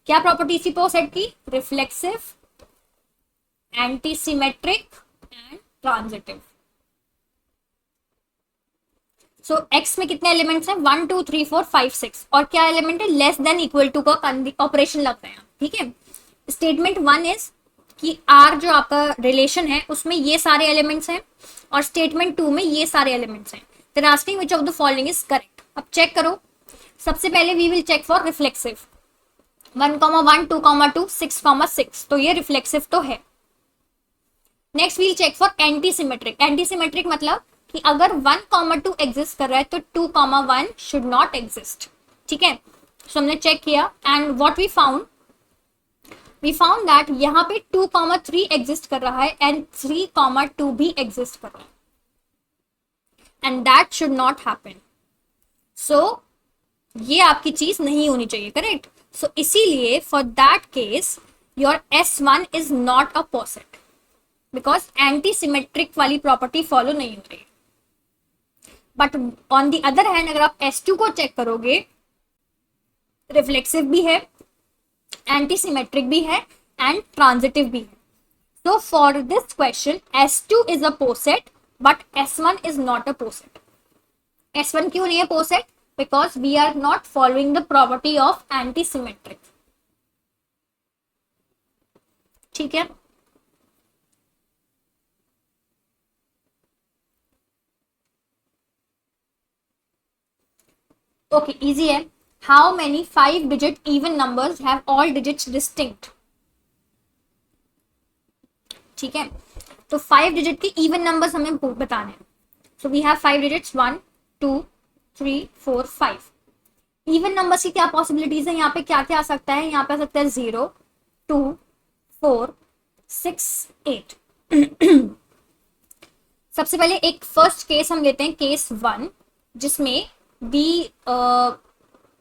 क्या प्रॉपर्टी थी पोसेट की? Reflexive, anti symmetric and transitive. So X में कितने एलिमेंट्स हैं? 1 2 3 4 5 6. और क्या एलिमेंट है? लेस देन इक्वल टू का ऑपरेशन लग रहे हैं. ठीक है. स्टेटमेंट 1 इज कि आर जो आपका रिलेशन है उसमें ये सारे एलिमेंट्स हैं, और स्टेटमेंट 2 में ये सारे एलिमेंट्स हैं. Then asking which of the following is correct. अब चेक करो. सबसे पहले we will check for reflexive. 1, 1, 2, 2, 6, 6. तो ये रिफ्लेक्सिव तो है. Next we'll check for antisymmetric. Antisymmetric मतलब कि अगर 1, 2 एग्जिस्ट कर रहा है तो 2, 1 शुड नॉट एग्जिस्ट. ठीक है. सो हमने चेक किया and what we found that यहाँ पे 2, 3 एग्जिस्ट कर रहा है एंड 3, 2 भी एग्जिस्ट कर रहा है, and that should not happen. So ये आपकी चीज नहीं होनी चाहिए. करेक्ट. सो इसीलिए for that case your S1 is not a poset, because anti symmetric वाली प्रॉपर्टी फॉलो नहीं हो रही. But on the other hand अगर आप S2 को चेक करोगे, रिफ्लेक्सिव भी है, एंटी सिमेट्रिक भी है एंड ट्रांजिटिव भी है. So for this question S2 is a poset but S1 is not a poset. S1 क्यों नहीं है poset? Because we are not following the property of anti symmetric. ठीक है. ओके, इजी है. How many 5 digit even numbers have all digits distinct. ठीक है. तो 5 digit के इवन नंबर्स हमें बताने हैं. So we have 5 digits 1 2 3 4 5. Even numbers की क्या पॉसिबिलिटीज है? यहाँ पे क्या क्या आ सकता है? यहाँ पे आ सकता है 0 2 4 6 8. सबसे पहले एक फर्स्ट केस हम लेते हैं, केस 1, जिसमें दी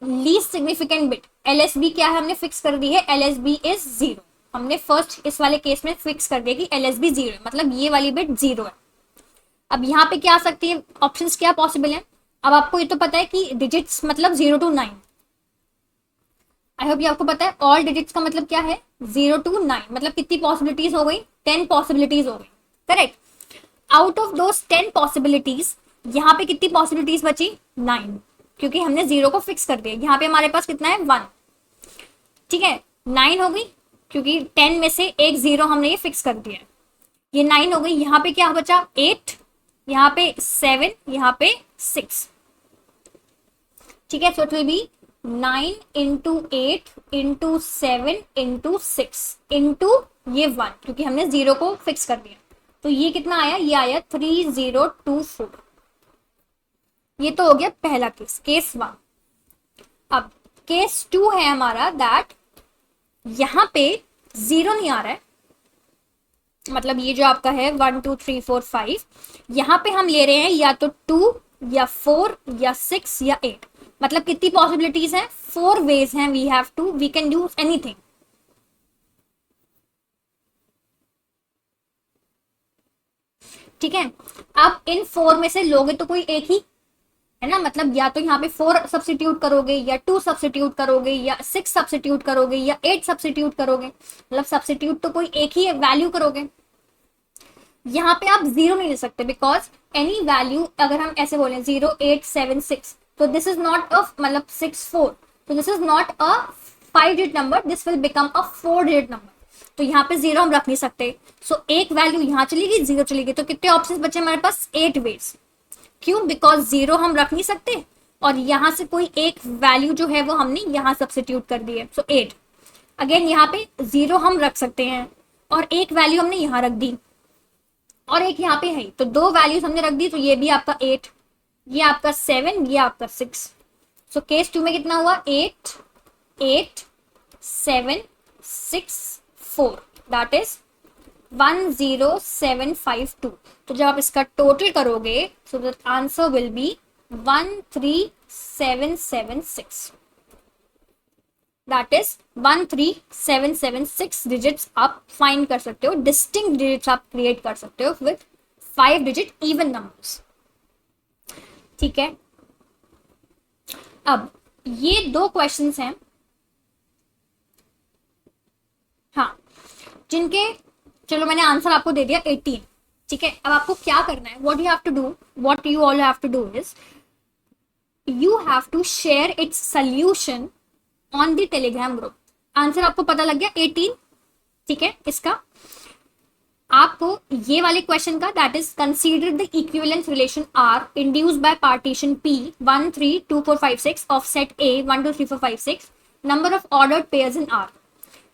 लीस्ट सिग्निफिकेंट बिट LSB क्या है हमने फिक्स कर दी है. LSB is 0. हमने फर्स्ट इस वाले केस में फिक्स कर दिया कि LSB 0 है, मतलब ये वाली बिट 0 है। अब यहाँ पे क्या आ सकती है, ऑप्शंस क्या पॉसिबल है। अब आपको ये तो पता है कि डिजिट्स मतलब 0 to 9, आई होप ये आपको पता है। ऑल डिजिट्स का मतलब क्या है, 0 to 9, मतलब कितनी पॉसिबिलिटीज हो गई, 10 पॉसिबिलिटीज हो गई, correct. Out of those 10 possibilities यहाँ पे कितनी पॉसिबिलिटीज बची, 9, क्योंकि हमने 0 को फिक्स कर दिया। यहाँ पे हमारे पास कितना है, 1, ठीक है, 9 हो गई, क्योंकि 10 में से एक 0 हमने ये फिक्स कर दिया है, ये 9 हो गई। यहाँ पे क्या बचा, 8, यहाँ पे 7, यहाँ पे 6, ठीक है। So it will B 9 into 8 into 7 into 6 into ये 1, क्योंकि हमने 0 को फिक्स कर दिया। तो ये कितना आया, ये आया 3024। ये तो हो गया पहला केस, केस 1। अब केस 2 है हमारा दैट यहां पे 0 नहीं आ रहा है, मतलब ये जो आपका है 1 2 3 4 5, यहां पे हम ले रहे हैं या तो 2 या 4 या 6 या 8, मतलब कितनी पॉसिबिलिटीज हैं, 4 वेज हैं, वी कैन डू एनीथिंग। ठीक है, अब इन 4 में से लोगे तो कोई एक ही है ना, मतलब या तो यहाँ पे 4 सब्सिट्यूट करोगे या 2 सब्सिट्यूट करोगे या 6 सब्सिट्यूट करोगे या 8 सब्सिट्यूट करोगे, मतलब सब्सिट्यूट तो कोई एक ही वैल्यू करोगे। यहाँ पे आप 0 नहीं ले सकते, बिकॉज एनी वैल्यू अगर हम ऐसे बोले 0 8 7 6, तो दिस इज नॉट अ मतलब 6 4, तो this is not a 5 digit number, this will become a 4 digit number. तो यहाँ पे 0 हम रख नहीं सकते। सो एक वैल्यू यहाँ चली गई, 0 चली गई, तो कितने ऑप्शंस बचे हमारे पास, 8 वेज। क्यों, बिकॉज 0 हम रख नहीं सकते और यहाँ से कोई एक वैल्यू जो है वो हमने यहाँ सब्सिट्यूट कर दी है, सो 8। अगेन यहाँ पे 0 हम रख सकते हैं और एक वैल्यू हमने यहाँ रख दी और एक यहाँ पे है, तो 2 वैल्यूज हमने रख दी, तो ये भी आपका 8, ये आपका 7, ये आपका 6। सो केस 2 में कितना हुआ, 8 8 7 6 4, दैट इज 10752। तो जब आप इसका टोटल करोगे, so the answer will B 13776, that is 13776 digits आप फाइंड कर सकते हो, डिस्टिंक्ट डिजिट्स आप क्रिएट कर सकते हो विद 5 डिजिट इवन नंबर्स। ठीक है, अब ये 2 क्वेश्चंस हैं, हाँ, जिनके चलो मैंने आंसर आपको दे दिया 18, ठीक है। अब आपको क्या करना है, what you have to do, what you all have to do is you have to share its solution on the Telegram group. Answer आपको पता लग गया 18, ठीक है। इसका आपको ये वाले क्वेश्चन का, that is consider the equivalence relation R induced by partition P 1 3 2 4 5 6 of set A 1 2 3 4 5 6 number of ordered pairs in R।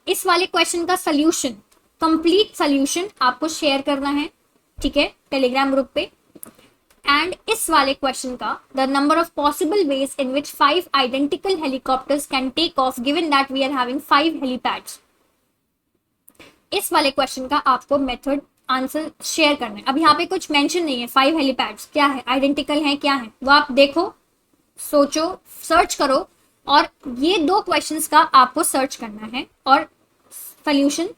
इस वाले क्वेश्चन का सोल्यूशन, कंप्लीट सोल्यूशन आपको शेयर करना है, ठीक है, टेलीग्राम ग्रुप पे। एंड इस वाले क्वेश्चन का the number of possible ways in which 5 identical helicopters can take off given that we are having 5 helipads. इस वाले क्वेश्चन का आपको मेथड आंसर शेयर करना है। अब यहाँ पे कुछ मेंशन नहीं है, 5 हेलीपैड्स क्या है, आइडेंटिकल है क्या है, वो आप देखो, सोचो, सर्च करो, और ये 2 क्वेश्चंस का आपको सर्च करना है और सोल्यूशन,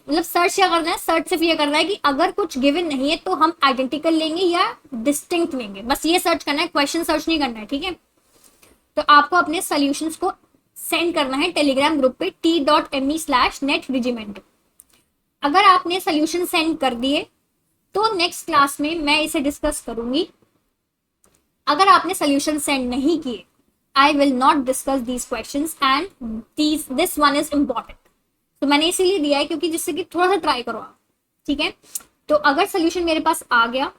मतलब सर्च क्या करना है, सर्च सिर्फ ये करना है कि अगर कुछ गिवन नहीं है तो हम आइडेंटिकल लेंगे या डिस्टिंक्ट लेंगे, बस ये सर्च करना है, क्वेश्चन सर्च नहीं करना है, ठीक है। तो आपको अपने सॉल्यूशंस को सेंड करना है टेलीग्राम ग्रुप पे t.me/netregimento। अगर आपने सॉल्यूशन सेंड कर दिए तो नेक्स्ट क्लास में मैं इसे डिस्कस करूंगी। अगर आपने सॉल्यूशन सेंड नहीं किए, I will not discuss these questions and this one is important. तो मैंने इसीलिए दिया है क्योंकि जिससे कि थोड़ा सा ट्राई करो आप, ठीक है। तो अगर सोल्यूशन मेरे पास आ गया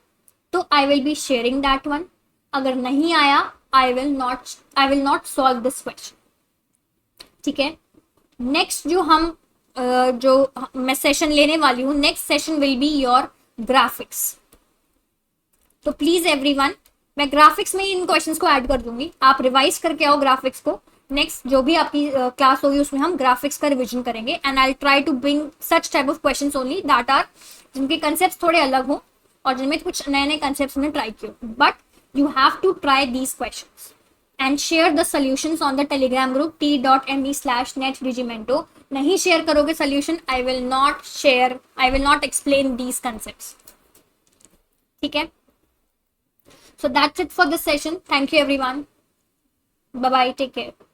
तो I will be sharing that one, अगर नहीं आया I will not solve this question, ठीक है। नेक्स्ट जो हम जो मैं सेशन लेने वाली हूँ, next session will be your graphics. तो प्लीज एवरीवन, मैं ग्राफिक्स में इन क्वेश्चंस को ऐड कर दूंगी, आप रिवाइज करके आओ ग्राफिक्स को। नेक्स्ट जो भी आपकी क्लास होगी उसमें हम ग्राफिक्स का रिवीजन करेंगे and I try to bring such type of questions only that are, जिनके कंसेप्ट थोड़े अलग हो और जिनमें कुछ नए नए कंसेप्ट हमने ट्राई किए, but you have to try these questions and share the solutions on the telegram group t.me/netregimento नहीं शेयर करोगे solution, I will not explain these concepts. ठीक है. So that's it for this session. Thank you everyone. Bye bye. Take care.